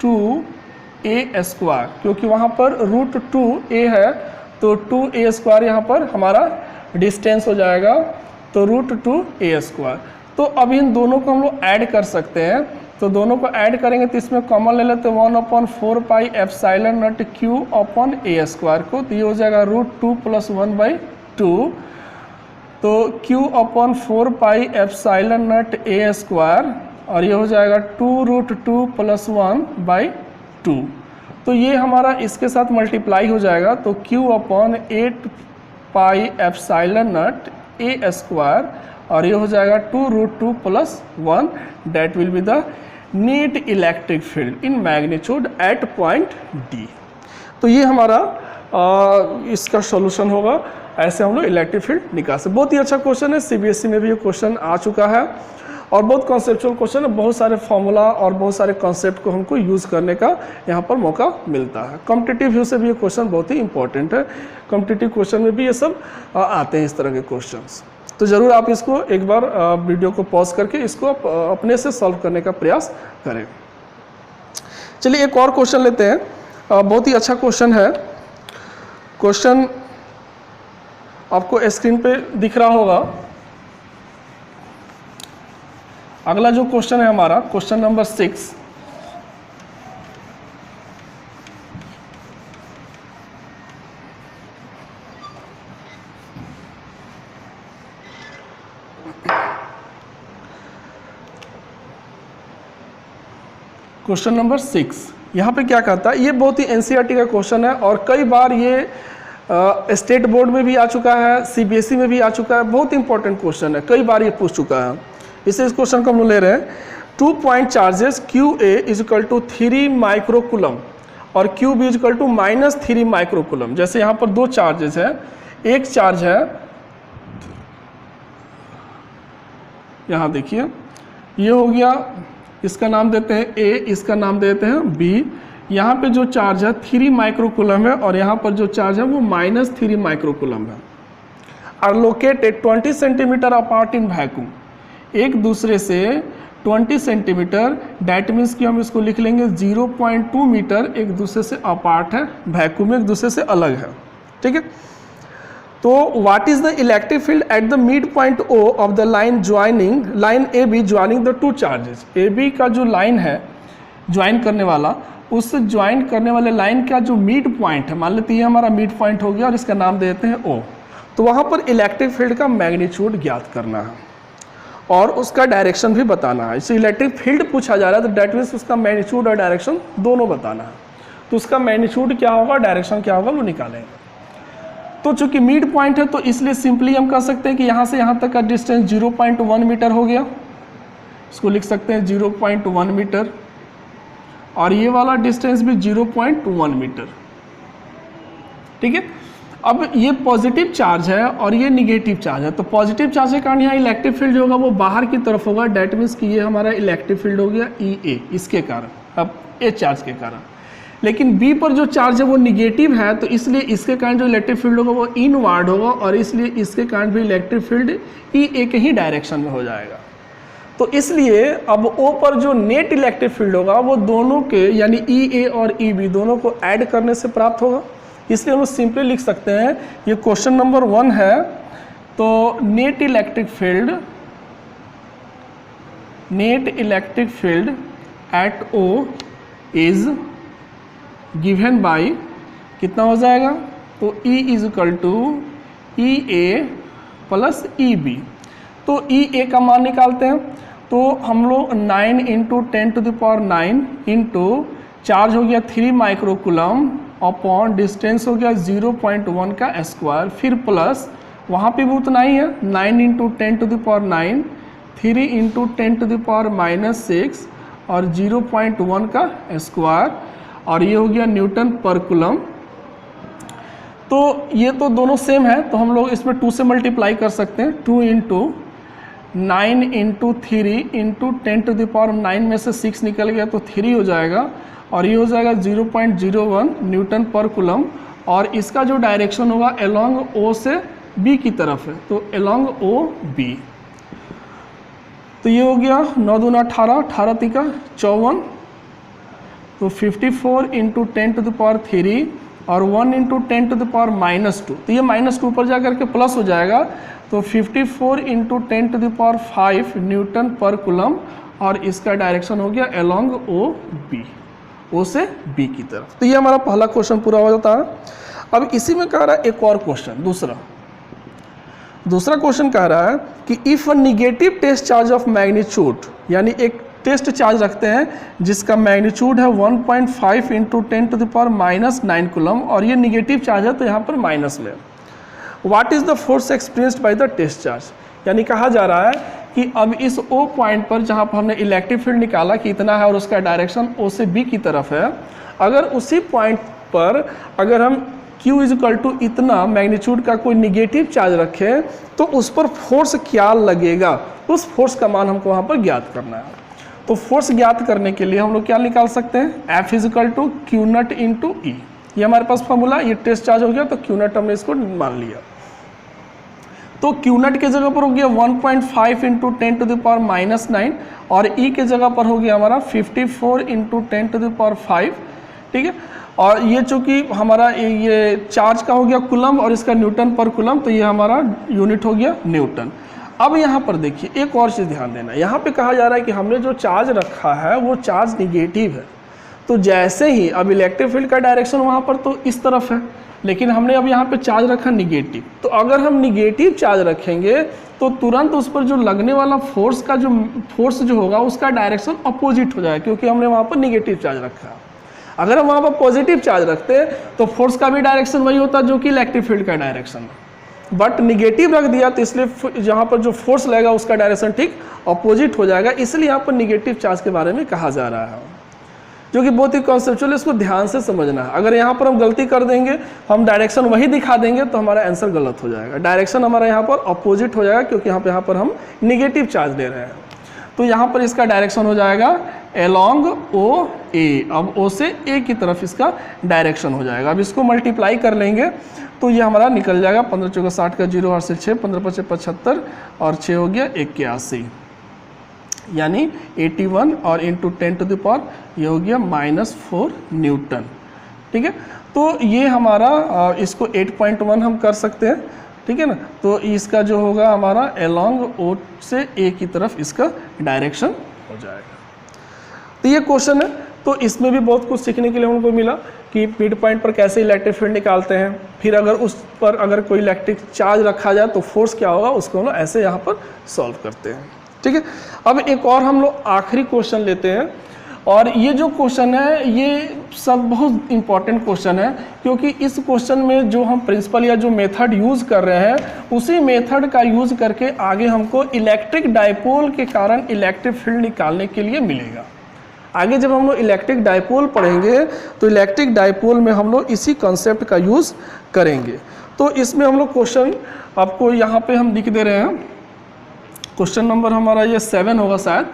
2a², क्योंकि वहाँ पर √2a है तो 2a² यहाँ पर हमारा डिस्टेंस हो जाएगा, तो √2a²। तो अब इन दोनों को हम लोग ऐड कर सकते हैं, तो दोनों को ऐड करेंगे तो इसमें कॉमन ले लेते हैं 1/4πε0 q/a² को, तो ये हो जाएगा √2 + 1/2, तो q/4πε0 a² और ये हो जाएगा 2√2 + 1/2। तो ये हमारा इसके साथ मल्टीप्लाई हो जाएगा, तो q/8πε0 a² और ये हो जाएगा 2√2 + 1, that will be the net electric field in magnitude at point D. तो ये हमारा इसका सॉल्यूशन होगा, ऐसे हम लोग इलेक्ट्रिक फील्ड निकाल सकते। बहुत ही अच्छा क्वेश्चन है, सीबीएसई में भी ये क्वेश्चन आ चुका है और बहुत कॉन्सेप्चुअल क्वेश्चन है, बहुत सारे फॉर्मूला और बहुत सारे कॉन्सेप्ट को हमको यूज़ करने का यहाँ पर मौका मिलता है। कॉम्पिटिटिव व्यू से भी ये क्वेश्चन बहुत ही इंपॉर्टेंट है, कॉम्पिटिटिव क्वेश्चन में भी ये सब आते हैं इस तरह के क्वेश्चंस। तो ज़रूर आप इसको एक बार वीडियो को पॉज करके इसको अपने से सॉल्व करने का प्रयास करें। चलिए एक और क्वेश्चन लेते हैं, बहुत ही अच्छा क्वेश्चन है। क्वेश्चन आपको स्क्रीन पे दिख रहा होगा। अगला जो क्वेश्चन है हमारा क्वेश्चन नंबर 6, क्वेश्चन नंबर 6 यहाँ पे क्या कहता है, ये बहुत ही एनसीईआरटी का क्वेश्चन है और कई बार ये स्टेट बोर्ड में भी आ चुका है, सीबीएसई में भी आ चुका है, बहुत इंपॉर्टेंट क्वेश्चन है, कई बार ये पूछ चुका है। इससे इस क्वेश्चन को हम लोग ले रहे हैं। 2 पॉइंट चार्जेस QA = 3 माइक्रोकुलम और QB = -3 माइक्रोकुलम। जैसे यहाँ पर दो चार्जेस हैं, एक चार्ज है, यहाँ देखिए ये हो गया, इसका नाम देते हैं A, इसका नाम देते हैं B। यहाँ पे जो चार्ज है 3 माइक्रोकुलम है और यहाँ पर जो चार्ज है वो -3 माइक्रोकुलम है। Are located 20 centimetre apart in vacuum, एक दूसरे से 20 सेंटीमीटर, डैट मीन्स कि हम इसको लिख लेंगे 0.2 मीटर एक दूसरे से अपार्ट है, वैक्यूम में एक दूसरे से अलग है, ठीक है। तो what is the electric field at the mid point O of the line joining line AB joining the two charges. AB का जो लाइन है ज्वाइन करने वाला, उस ज्वाइन करने वाले लाइन का जो मिड पॉइंट है, मान लेते हैं ये हमारा मिड पॉइंट हो गया और इसका नाम देते हैं O। तो वहाँ पर इलेक्ट्रिक फील्ड का मैग्नीट्यूड ज्ञात करना है और उसका डायरेक्शन भी बताना है। इसे इलेक्ट्रिक फील्ड पूछा जा रहा है तो डैट मीन्स उसका मैग्नीट्यूड और डायरेक्शन दोनों बताना है। तो उसका मैग्नीट्यूड क्या होगा, डायरेक्शन क्या होगा, वो निकालेंगे। तो चूंकि मिड पॉइंट है तो इसलिए सिंपली हम कह सकते हैं कि यहाँ से यहाँ तक का डिस्टेंस 0.1 मीटर हो गया, इसको लिख सकते हैं 0.1 मीटर और ये वाला डिस्टेंस भी 0.1 मीटर, ठीक है। अब ये पॉजिटिव चार्ज है और ये निगेटिव चार्ज है, तो पॉजिटिव चार्ज के कारण यहाँ इलेक्ट्रिक फील्ड जो होगा वो बाहर की तरफ होगा, डैट मीन्स कि ये हमारा इलेक्ट्रिक फील्ड हो गया EA इसके कारण, अब A चार्ज के कारण। लेकिन B पर जो चार्ज है वो निगेटिव है तो इसलिए इसके कारण जो इलेक्ट्रिक फील्ड होगा वो इनवर्ड होगा और इसलिए इसके कारण भी इलेक्ट्रिक फील्ड EA के ही डायरेक्शन में हो जाएगा। तो इसलिए अब O पर जो नेट इलेक्ट्रिक फील्ड होगा वो दोनों के यानी EA और EB दोनों को ऐड करने से प्राप्त होगा। इसलिए हम सिंपली लिख सकते हैं, ये क्वेश्चन नंबर 1 है, तो net electric field eight O is given bye कितना हो जाएगा, तो E = EA + EB। तो EA का मान निकालते हैं, तो हम लोग 9 × 10⁹ इंटू चार्ज हो गया 3 माइक्रोकुलम अपॉन डिस्टेंस हो गया 0.1 का स्क्वायर, फिर प्लस वहाँ पे भी उतना ही है 9 × 10⁹, 3 × 10⁻⁻6 और 0.1 का स्क्वायर और ये हो गया न्यूटन पर कूलम। तो ये तो दोनों सेम है तो हम लोग इसमें 2 से मल्टीप्लाई कर सकते हैं, 2 × 9 × 3 × 10⁹ में से 6 निकल गया तो 3 हो जाएगा और ये हो जाएगा 0.01 न्यूटन पर कूलम और इसका जो डायरेक्शन होगा अलोंग O से B की तरफ है, तो अलोंग OB। तो ये हो गया 9 दूना 18, 18 तिका 54, तो 54 इंटू 10⁻³ और 1 इंटू 10⁻⁻², तो ये -2 ऊपर जा करके प्लस हो जाएगा, तो 54 इंटू 10⁵ न्यूटन पर कूलम, और इसका डायरेक्शन हो गया अलोंग ओ बी, ओ से बी की तरफ। तो ये हमारा पहला क्वेश्चन पूरा हो जाता है। अब इसी में कह रहा है एक और क्वेश्चन, दूसरा क्वेश्चन कह रहा है कि if a negative test charge of magnitude, यानी एक टेस्ट चार्ज रखते हैं जिसका मैग्नीट्यूड है 1.5 इंटू 10⁻⁻9 कूलम, और ये निगेटिव चार्ज है तो यहाँ पर माइनस में। What is the force experienced by the test charge, यानी कहा जा रहा है कि अब इस O पॉइंट पर जहाँ पर हमने इलेक्ट्रिक फील्ड निकाला कि इतना है और उसका डायरेक्शन O से B की तरफ है, अगर उसी पॉइंट पर अगर हम Q = इतना मैग्नीट्यूड का कोई निगेटिव चार्ज रखें तो उस पर फोर्स क्या लगेगा, उस फोर्स का मान हमको वहाँ पर ज्ञात करना है। तो फोर्स ज्ञात करने के लिए हम लोग क्या निकाल सकते हैं, F = Q0 × E, ये हमारे पास फॉर्मूला, ये टेस्ट चार्ज हो गया तो Q0 हमने इसको मान लिया। तो Q0 के जगह पर हो गया 1.5 इंटू 10⁻⁻9 और E के जगह पर हो गया हमारा 54 इंटू 10⁵, ठीक है। और ये चूँकि हमारा ये चार्ज का हो गया कूलम और इसका न्यूटन पर कूलम, तो ये हमारा यूनिट हो गया न्यूटन। अब यहाँ पर देखिए एक और चीज़ ध्यान देना, यहाँ पे कहा जा रहा है कि हमने जो चार्ज रखा है वो चार्ज निगेटिव है, तो जैसे ही अब इलेक्ट्रिक फील्ड का डायरेक्शन वहाँ पर तो इस तरफ है, लेकिन हमने अब यहाँ पे चार्ज रखा निगेटिव, तो अगर हम निगेटिव चार्ज रखेंगे तो तुरंत उस पर जो लगने वाला फोर्स जो होगा उसका डायरेक्शन अपोजिट हो जाएगा, क्योंकि हमने वहाँ पर निगेटिव चार्ज रखा। अगर हम वहाँ पर पॉजिटिव चार्ज रखते तो फोर्स का भी डायरेक्शन वही होता जो कि इलेक्ट्रिक फील्ड का डायरेक्शन है, बट निगेटिव रख दिया तो इसलिए जहाँ पर जो फोर्स लगेगा उसका डायरेक्शन ठीक अपोजिट हो जाएगा, इसलिए यहाँ पर निगेटिव चार्ज के बारे में कहा जा रहा है, जो कि बहुत ही कॉन्सेप्चुअल, इसको ध्यान से समझना है। अगर यहाँ पर हम गलती कर देंगे, हम डायरेक्शन वही दिखा देंगे तो हमारा आंसर गलत हो जाएगा, डायरेक्शन हमारा यहाँ पर अपोजिट हो जाएगा, क्योंकि यहाँ पर हम निगेटिव चार्ज ले रहे हैं। तो यहाँ पर इसका डायरेक्शन हो जाएगा अलोंग ओ ए, अब O से A की तरफ इसका डायरेक्शन हो जाएगा। अब इसको मल्टीप्लाई कर लेंगे तो ये हमारा निकल जाएगा 15 × 4 = 60 का 0 8 से 6, 15 × 5 = 75 और 6 हो गया 81, यानी 81 और इंटू 10⁻, ये हो गया -4 न्यूटन, ठीक है। तो ये हमारा इसको 8.1 हम कर सकते हैं, ठीक है ना। तो इसका जो होगा हमारा अलोंग O से A की तरफ इसका डायरेक्शन हो जाएगा। तो ये क्वेश्चन है, तो इसमें भी बहुत कुछ सीखने के लिए हमको मिला कि मिड पॉइंट पर कैसे इलेक्ट्रिक फील्ड निकालते हैं, फिर अगर उस पर अगर कोई इलेक्ट्रिक चार्ज रखा जाए तो फोर्स क्या होगा, उसको हम लोग ऐसे यहाँ पर सॉल्व करते हैं, ठीक है। अब एक और हम लोग आखिरी क्वेश्चन लेते हैं, और ये जो क्वेश्चन है ये सब बहुत इंपॉर्टेंट क्वेश्चन है, क्योंकि इस क्वेश्चन में जो हम प्रिंसिपल या जो मेथड यूज़ कर रहे हैं उसी मेथड का यूज़ करके आगे हमको इलेक्ट्रिक डायपोल के कारण इलेक्ट्रिक फील्ड निकालने के लिए मिलेगा। आगे जब हम लोग इलेक्ट्रिक डायपोल पढ़ेंगे तो इलेक्ट्रिक डायपोल में हम लोग इसी कॉन्सेप्ट का यूज़ करेंगे। तो इसमें हम लोग क्वेश्चन आपको यहाँ पे हम लिख दे रहे हैं, क्वेश्चन नंबर हमारा ये 7 होगा शायद।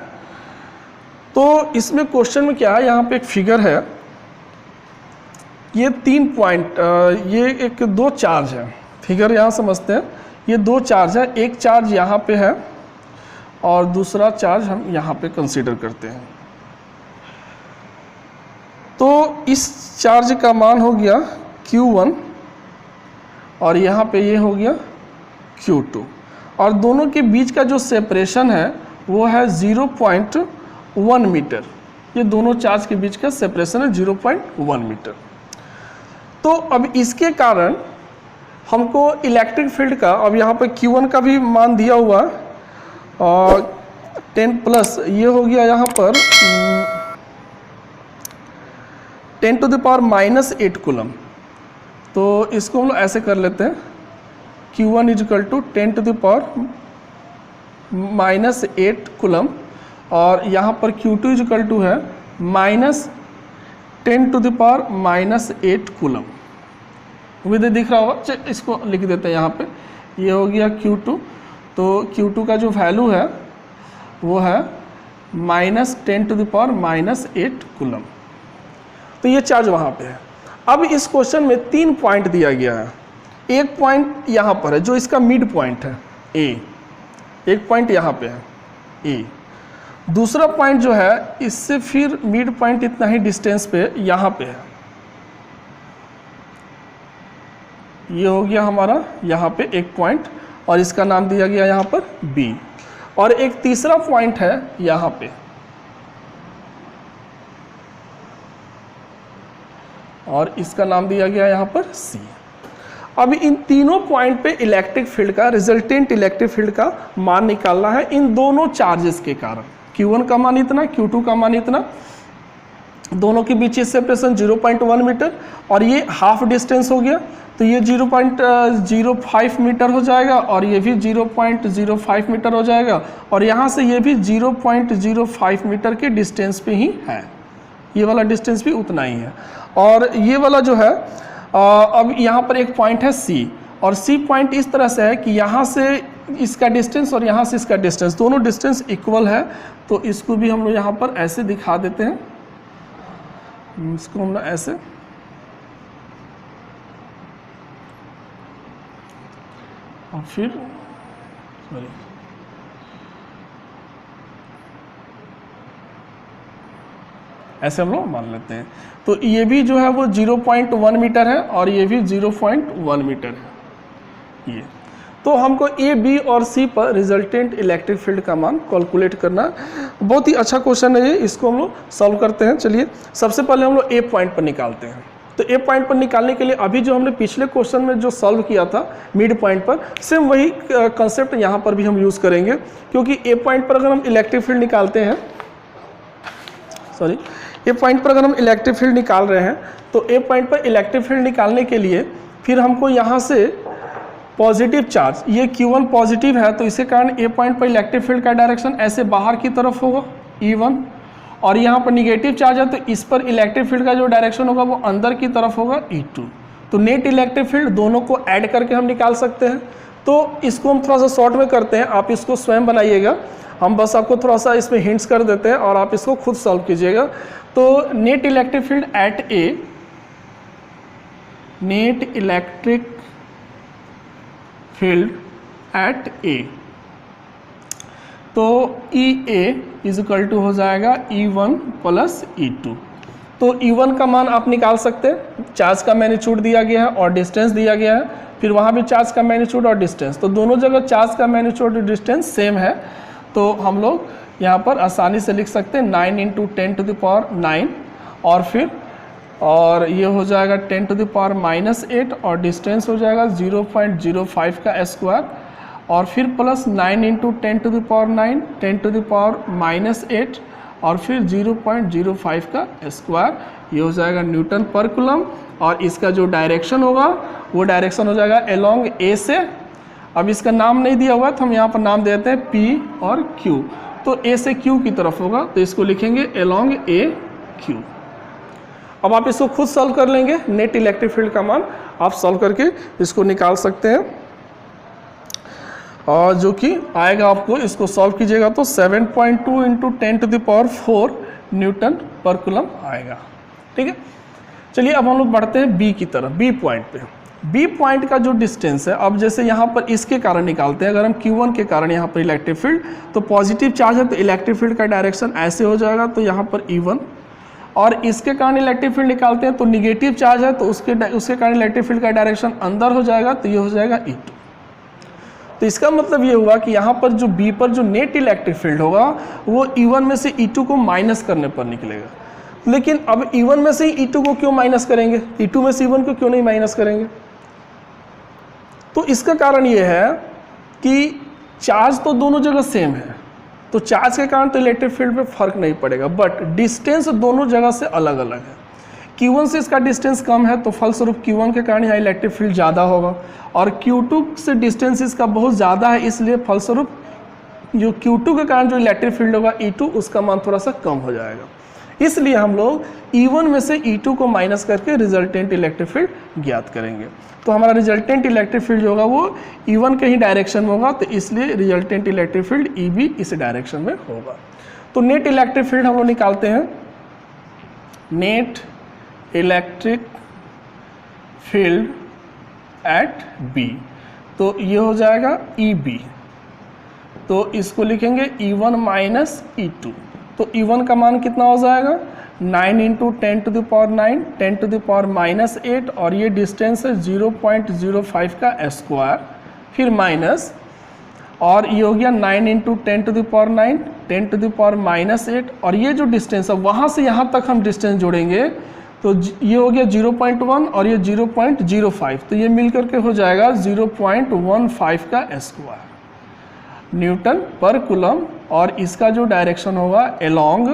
तो इसमें क्वेश्चन में क्या है, यहाँ पे एक फिगर है, ये 3 पॉइंट, ये 2 चार्ज है, फिगर यहाँ समझते हैं, ये 2 चार्ज है, एक चार्ज यहाँ पे है और दूसरा चार्ज हम यहाँ पे कंसीडर करते हैं। तो इस चार्ज का मान हो गया Q1 और यहाँ पे ये हो गया Q2, और दोनों के बीच का जो सेपरेशन है वो है 0.1 मीटर। ये दोनों चार्ज के बीच का सेपरेशन है 0.1 मीटर। तो अब इसके कारण हमको इलेक्ट्रिक फील्ड का, अब यहाँ पे Q1 का भी मान दिया हुआ और 10 प्लस ये हो गया यहाँ पर 10⁻⁻8 कूलम। तो इसको हम लोग ऐसे कर लेते हैं, Q1 = 10⁻⁻8 कूलम, और यहाँ पर Q2 = है -10⁻⁻8 कूलम। उम्मीद दिख रहा होगा, इसको लिख देते हैं यहाँ पे, ये हो गया Q2। तो Q2 का जो वैल्यू है वो है -10⁻⁻8 कूलम। तो ये चार्ज वहाँ पे है। अब इस क्वेश्चन में 3 पॉइंट दिया गया है, एक पॉइंट यहाँ पर है जो इसका मिड पॉइंट है A, एक पॉइंट यहाँ पे है A। दूसरा पॉइंट जो है इससे फिर मिड पॉइंट इतना ही डिस्टेंस पे यहाँ पे है, ये हो गया हमारा यहाँ पे एक पॉइंट और इसका नाम दिया गया यहाँ पर B। और एक तीसरा पॉइंट है यहाँ पे, और इसका नाम दिया गया यहाँ पर C। अब इन तीनों पॉइंट पे इलेक्ट्रिक फील्ड का, रिजल्टेंट इलेक्ट्रिक फील्ड का मान निकालना है इन दोनों चार्जेस के कारण। Q1 का मान इतना, Q2 का मान इतना, दोनों के बीच सेपरेशन 0.1 मीटर और ये हाफ डिस्टेंस हो गया, तो ये 0.05 मीटर हो जाएगा और ये भी 0.05 मीटर हो जाएगा और यहाँ से ये भी 0.05 मीटर के डिस्टेंस पे ही है, ये वाला डिस्टेंस भी उतना ही है। और ये वाला जो है अब यहाँ पर एक पॉइंट है C, और C पॉइंट इस तरह से है कि यहाँ से इसका डिस्टेंस और यहाँ से इसका डिस्टेंस, दोनों डिस्टेंस इक्वल है, तो इसको भी हम लोग यहाँ पर ऐसे दिखा देते हैं, इसको हम लोग ऐसे, और फिर सॉरी ऐसे हम लोग मान लेते हैं। तो ये भी जो है वो 0.1 मीटर है और ये भी 0.1 मीटर है ये। तो हमको A, B और C पर रिजल्टेंट इलेक्ट्रिक फील्ड का मान कैलकुलेट करना, बहुत ही अच्छा क्वेश्चन है ये, इसको हम लोग सॉल्व करते हैं। चलिए सबसे पहले हम लोग A पॉइंट पर निकालते हैं। तो A पॉइंट पर निकालने के लिए अभी जो हमने पिछले क्वेश्चन में जो सॉल्व किया था मिड पॉइंट पर, सेम वही कंसेप्ट यहाँ पर भी हम यूज़ करेंगे, क्योंकि A पॉइंट पर अगर हम इलेक्ट्रिक फील्ड निकालते हैं, सॉरी A पॉइंट पर अगर हम इलेक्ट्रिक फील्ड निकाल रहे हैं, तो A पॉइंट पर इलेक्ट्रिक फील्ड निकालने के लिए फिर हमको यहाँ से पॉजिटिव चार्ज, ये Q1 पॉजिटिव है, तो इसके कारण A पॉइंट पर इलेक्ट्रिक फील्ड का डायरेक्शन ऐसे बाहर की तरफ होगा E1, और यहाँ पर निगेटिव चार्ज है तो इस पर इलेक्ट्रिक फील्ड का जो डायरेक्शन होगा वो अंदर की तरफ होगा E2। तो नेट इलेक्ट्रिक फील्ड दोनों को ऐड करके हम निकाल सकते हैं। तो इसको हम थोड़ा सा शॉर्ट में करते हैं, आप इसको स्वयं बनाइएगा, हम बस आपको थोड़ा सा इसमें हिंट्स कर देते हैं और आप इसको खुद सॉल्व कीजिएगा। तो net electric field eight A, net electric field eight A, तो EA इज इक्वल टू हो जाएगा E1 प्लस E2। तो E1 का मान आप निकाल सकते हैं, चार्ज का मैग्नीट्यूड दिया गया है और डिस्टेंस दिया गया है, फिर वहाँ भी चार्ज का मैग्नीट्यूड और डिस्टेंस, तो दोनों जगह चार्ज का मैग्नीट्यूड और डिस्टेंस सेम है। तो हम लोग यहाँ पर आसानी से लिख सकते हैं 9 × 10⁻⁹ और फिर ये हो जाएगा 10⁻⁻8 और डिस्टेंस हो जाएगा 0.05 का स्क्वायर, और फिर प्लस 9 × 10⁻⁹, 10⁻⁻8 और फिर 0.05 का स्क्वायर, ये हो जाएगा न्यूटन पर कूलम। और इसका जो डायरेक्शन होगा वो डायरेक्शन हो जाएगा अलोंग A से, अब इसका नाम नहीं दिया हुआ तो हम यहाँ पर नाम देते हैं P और Q, तो A से Q की तरफ होगा, तो इसको लिखेंगे अलोंग AQ। अब आप इसको खुद सॉल्व कर लेंगे, नेट इलेक्ट्रिक फील्ड का मान आप सॉल्व करके इसको निकाल सकते हैं, और जो कि आएगा आपको, इसको सॉल्व कीजिएगा तो 7.2 × 10⁴ न्यूटन पर कूलम आएगा। ठीक है, चलिए अब हम लोग बढ़ते हैं B की तरफ। B पॉइंट पे, B पॉइंट का जो डिस्टेंस है, अब जैसे यहाँ पर इसके कारण निकालते हैं, अगर हम Q1 के कारण यहाँ पर इलेक्ट्रिक फील्ड, तो पॉजिटिव चार्ज है तो इलेक्ट्रिक फील्ड का डायरेक्शन ऐसे हो जाएगा, तो यहाँ पर E1, और इसके कारण इलेक्ट्रिक फील्ड निकालते हैं तो निगेटिव चार्ज है तो उसके कारण इलेक्ट्रिक फील्ड का डायरेक्शन अंदर हो जाएगा, तो ये हो जाएगा E2। तो इसका मतलब ये हुआ कि यहाँ पर जो B पर जो नेट इलेक्ट्रिक फील्ड होगा वो E1 में से E2 को माइनस करने पर निकलेगा। लेकिन अब E1 में से E2 को क्यों माइनस करेंगे, E2 में से E1 को क्यों नहीं माइनस करेंगे? तो इसका कारण ये है कि चार्ज तो दोनों जगह सेम है, तो चार्ज के कारण तो इलेक्ट्रिक फील्ड पे फर्क नहीं पड़ेगा, बट डिस्टेंस दोनों जगह से अलग अलग है। Q1 से इसका डिस्टेंस कम है तो फलस्वरूप Q1 के कारण यहाँ इलेक्ट्रिक फील्ड ज़्यादा होगा, और Q2 से डिस्टेंस इसका बहुत ज़्यादा है, इसलिए फलस्वरूप जो Q2 के कारण जो इलेक्ट्रिक फील्ड होगा E2 उसका मान थोड़ा सा कम हो जाएगा। इसलिए हम लोग E1 में से E2 को माइनस करके रिजल्टेंट इलेक्ट्रिक फील्ड ज्ञात करेंगे। तो हमारा रिजल्टेंट इलेक्ट्रिक फील्ड जो होगा वो E1 के ही डायरेक्शन में होगा, तो इसलिए रिजल्टेंट इलेक्ट्रिक फील्ड EB इस डायरेक्शन में होगा। तो नेट इलेक्ट्रिक फील्ड हम लोग निकालते हैं, net electric field eight B, तो ये हो जाएगा EB तो इसको लिखेंगे E1 माइनस E2। तो E1 का मान कितना हो जाएगा 9 into 10 to the power 9, 10 to the power minus 8, और ये डिस्टेंस है 0.05 का स्क्वायर, फिर माइनस, और ये हो गया 9 into 10 to the power 9, 10 to the power minus 8, और ये जो डिस्टेंस है वहाँ से यहाँ तक हम डिस्टेंस जोड़ेंगे तो ये हो गया 0.1 और ये 0.05, तो ये मिल करके हो जाएगा 0.15 का स्क्वायर न्यूटन पर कूलम। और इसका जो डायरेक्शन होगा एलोंग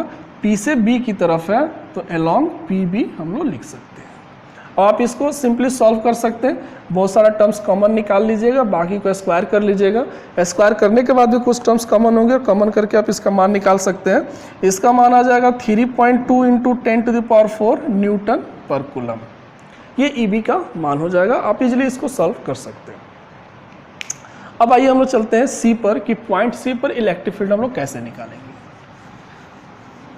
P से B की तरफ है, तो एलोंग PB हम लोग लिख सकते हैं। और आप इसको सिंपली सॉल्व कर सकते हैं, बहुत सारा टर्म्स कॉमन निकाल लीजिएगा, बाकी को स्क्वायर कर लीजिएगा। स्क्वायर करने के बाद भी कुछ टर्म्स कॉमन होंगे, कॉमन करके आप इसका मान निकाल सकते हैं। इसका मान आ जाएगा 3.2 into 10 to the power 4 newton पर कूलम। ये EB का मान हो जाएगा, आप इजीली इसको सॉल्व कर सकते हैं। अब आइए हम लोग चलते हैं C पर कि पॉइंट C पर इलेक्ट्रिक फील्ड हम लोग कैसे निकालेंगे।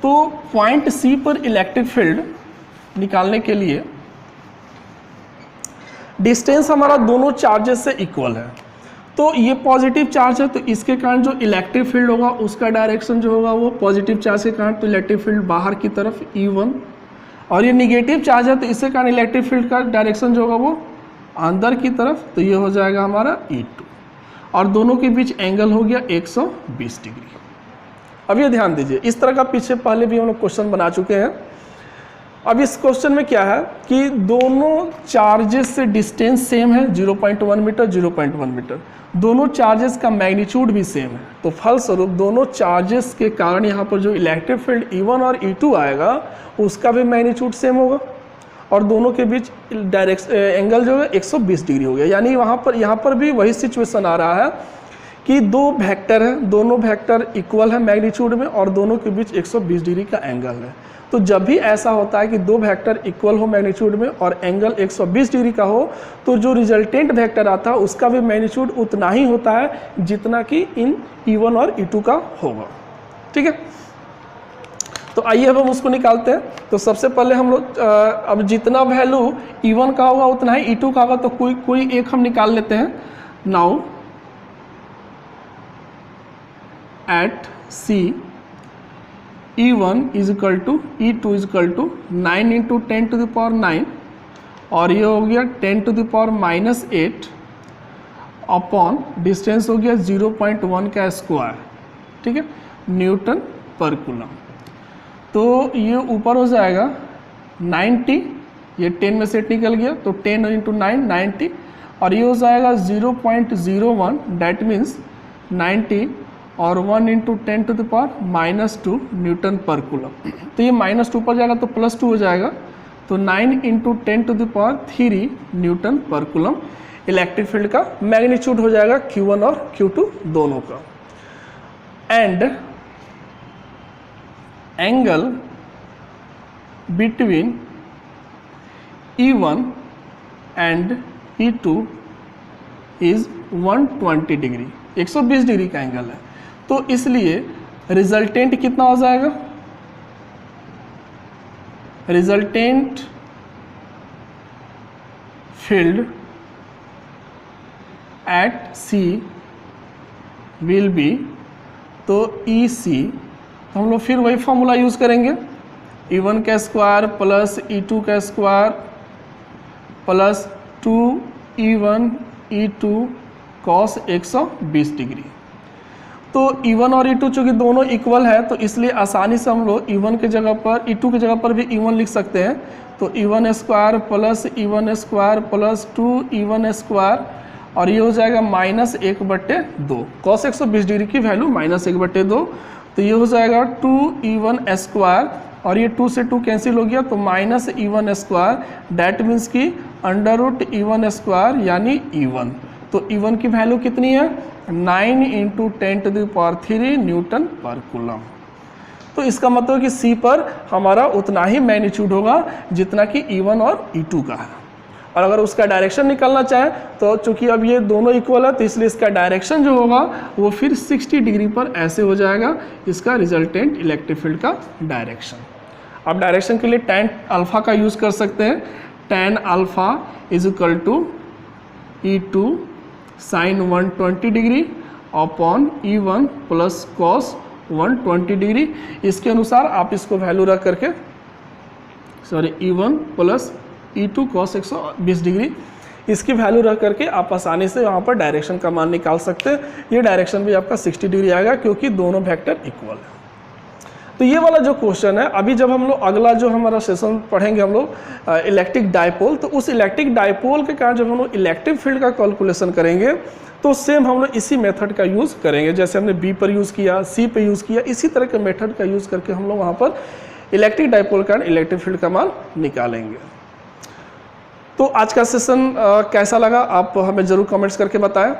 तो पॉइंट C पर इलेक्ट्रिक फील्ड निकालने के लिए डिस्टेंस हमारा दोनों चार्जेस से इक्वल है। तो ये पॉजिटिव चार्ज है, तो इसके कारण जो इलेक्ट्रिक फील्ड होगा उसका डायरेक्शन जो होगा वो पॉजिटिव चार्ज के कारण, तो इलेक्ट्रिक फील्ड बाहर की तरफ E1, और ये निगेटिव चार्ज है तो इसके कारण इलेक्ट्रिक फील्ड का डायरेक्शन जो होगा वो अंदर की तरफ, तो ये हो जाएगा हमारा E2, और दोनों के बीच एंगल हो गया 120 डिग्री। अब ये ध्यान दीजिए, इस तरह का पीछे पहले भी हम लोग क्वेश्चन बना चुके हैं। अब इस क्वेश्चन में क्या है कि दोनों चार्जेस से डिस्टेंस सेम है 0.1 मीटर 0.1 मीटर, दोनों चार्जेस का मैग्नीट्यूड भी सेम है, तो फलस्वरूप दोनों चार्जेस के कारण यहाँ पर जो इलेक्ट्रिक फील्ड E1 और E2 आएगा उसका भी मैग्नीट्यूड सेम होगा, और दोनों के बीच एंगल जो है 120 डिग्री हो गया। यानी यहाँ पर भी वही सिचुएशन आ रहा है कि दो वेक्टर है, दोनों वेक्टर इक्वल है मैग्नीट्यूड में, और दोनों के बीच 120 डिग्री का एंगल है। तो जब भी ऐसा होता है कि दो वेक्टर इक्वल हो मैग्नीट्यूड में और एंगल 120 डिग्री का हो, तो जो रिजल्टेंट वेक्टर आता है उसका भी मैग्नीट्यूड उतना ही होता है जितना कि इन E1 और E2 का होगा। ठीक है, तो आइए अब हम उसको निकालते हैं। तो सबसे पहले हम लोग अब जितना वैल्यू E1 का होगा उतना ही E2 का होगा, तो कोई एक हम निकाल लेते हैं। Now at C E1 is equal to E2 is equal to 9 into 10 to the power 9, और ये हो गया 10 to the power minus 8 upon distance हो गया 0.1 का स्क्वायर, ठीक है, न्यूटन पर कूलम। तो ये ऊपर हो जाएगा 90, ये 10 में से निकल गया तो 10 इंटू 9 90, और ये हो जाएगा 0.01, डैट मीन्स 90 और 1 into 10 to the power minus 2 newton पर कूलम। तो ये माइनस 2 पर जाएगा तो प्लस 2 हो जाएगा, तो 9 into 10 to the power 3 newton पर कूलम इलेक्ट्रिक फील्ड का मैग्नीट्यूड हो जाएगा Q1 और Q2 दोनों का। And angle between E1 and E2 is 120 degree, 120 degree का एंगल है। तो इसलिए रिजल्टेंट कितना हो जाएगा, resultant field at C will be, तो EC, तो हम लोग फिर वही फॉर्मूला यूज करेंगे, E1 का स्क्वायर प्लस E2 का square plus 2E1 E2 cos 120 degree. तो E1 और E2 चूँकि दोनों इक्वल है, तो इसलिए आसानी से हम लोग E1 के जगह पर E2 की जगह पर भी E1 लिख सकते हैं। तो E1 square plus E1 square plus 2E1 square, और ये हो जाएगा -1/2, cos 120 डिग्री की वैल्यू -1/2, तो ये हो जाएगा 2E1 स्क्वायर, और ये 2 से 2 कैंसिल हो गया तो -E1 स्क्वायर, डैट मीन्स कि √E1 स्क्वायर यानी E1। तो E1 की वैल्यू कितनी है 9 into 10 to the power 3 newton पर कूलम। तो इसका मतलब कि C पर हमारा उतना ही मैग्नीट्यूड होगा जितना कि E1 और E2 का है। और अगर उसका डायरेक्शन निकालना चाहे तो चूंकि अब ये दोनों इक्वल है, तो इसलिए इसका डायरेक्शन जो होगा वो फिर 60 डिग्री पर ऐसे हो जाएगा, इसका रिजल्टेंट इलेक्ट्रिक फील्ड का डायरेक्शन। आप डायरेक्शन के लिए tan अल्फा का यूज़ कर सकते हैं। tan alpha is equal to E2 sine 120 degree, upon E1 plus cos 120 degree. इसके अनुसार आप इसको वैल्यू रख करके E1 plus E2 cos 120 degree, इसकी वैल्यू रख करके आप आसानी से वहाँ पर डायरेक्शन का मान निकाल सकते हैं। ये डायरेक्शन भी आपका 60 डिग्री आएगा क्योंकि दोनों वेक्टर इक्वल है। तो ये वाला जो क्वेश्चन है, अभी जब हम लोग अगला जो हमारा सेशन पढ़ेंगे हम लोग इलेक्ट्रिक डाइपोल, तो उस इलेक्ट्रिक डाइपोल के कारण जब हम लोग इलेक्ट्रिक फील्ड का कैलकुलेशन करेंगे तो सेम हम लोग इसी मेथड का यूज़ करेंगे। जैसे हमने बी पर यूज़ किया, सी पे यूज़ किया, इसी तरह के मेथड का यूज़ करके हम लोग वहाँ पर इलेक्ट्रिक डाइपोल के कारण इलेक्ट्रिक फील्ड का मान निकालेंगे। तो आज का सेशन कैसा लगा आप हमें ज़रूर कमेंट्स करके बताएं,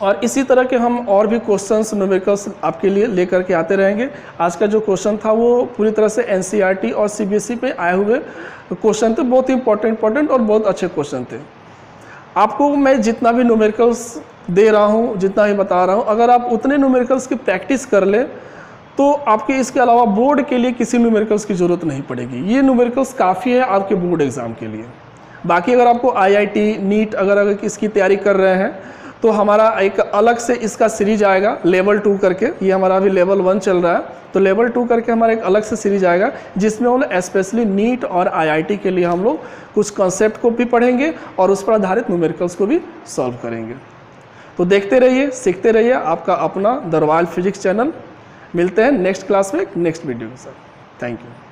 और इसी तरह के हम और भी क्वेश्चंस न्यूमेरिकल्स आपके लिए लेकर के आते रहेंगे। आज का जो क्वेश्चन था वो पूरी तरह से एनसीईआरटी और सीबीएसई पे आए हुए क्वेश्चन थे, बहुत ही इंपॉर्टेंट और बहुत अच्छे क्वेश्चन थे। आपको मैं जितना भी न्यूमेरिकल्स दे रहा हूँ, जितना भी बता रहा हूँ, अगर आप उतने न्यूमेरिकल्स की प्रैक्टिस कर ले तो आपके इसके अलावा बोर्ड के लिए किसी न्यूमेरिकल्स की ज़रूरत नहीं पड़ेगी। ये न्यूमेरिकल्स काफ़ी है आपके बोर्ड एग्ज़ाम के लिए। बाकी अगर आपको आईआईटी, नीट अगर इसकी तैयारी कर रहे हैं तो हमारा एक अलग से इसका सीरीज आएगा लेवल 2 करके। ये हमारा अभी लेवल 1 चल रहा है, तो लेवल 2 करके हमारा एक अलग से सीरीज आएगा जिसमें हम लोग स्पेशली नीट और आईआईटी के लिए हम लोग कुछ कॉन्सेप्ट को भी पढ़ेंगे और उस पर आधारित न्यूमेरिकल्स को भी सॉल्व करेंगे। तो देखते रहिए, सीखते रहिए। आपका अपना द रॉयल फिजिक्स चैनल। मिलते हैं नेक्स्ट क्लास में नेक्स्ट वीडियो के साथ। Thank you.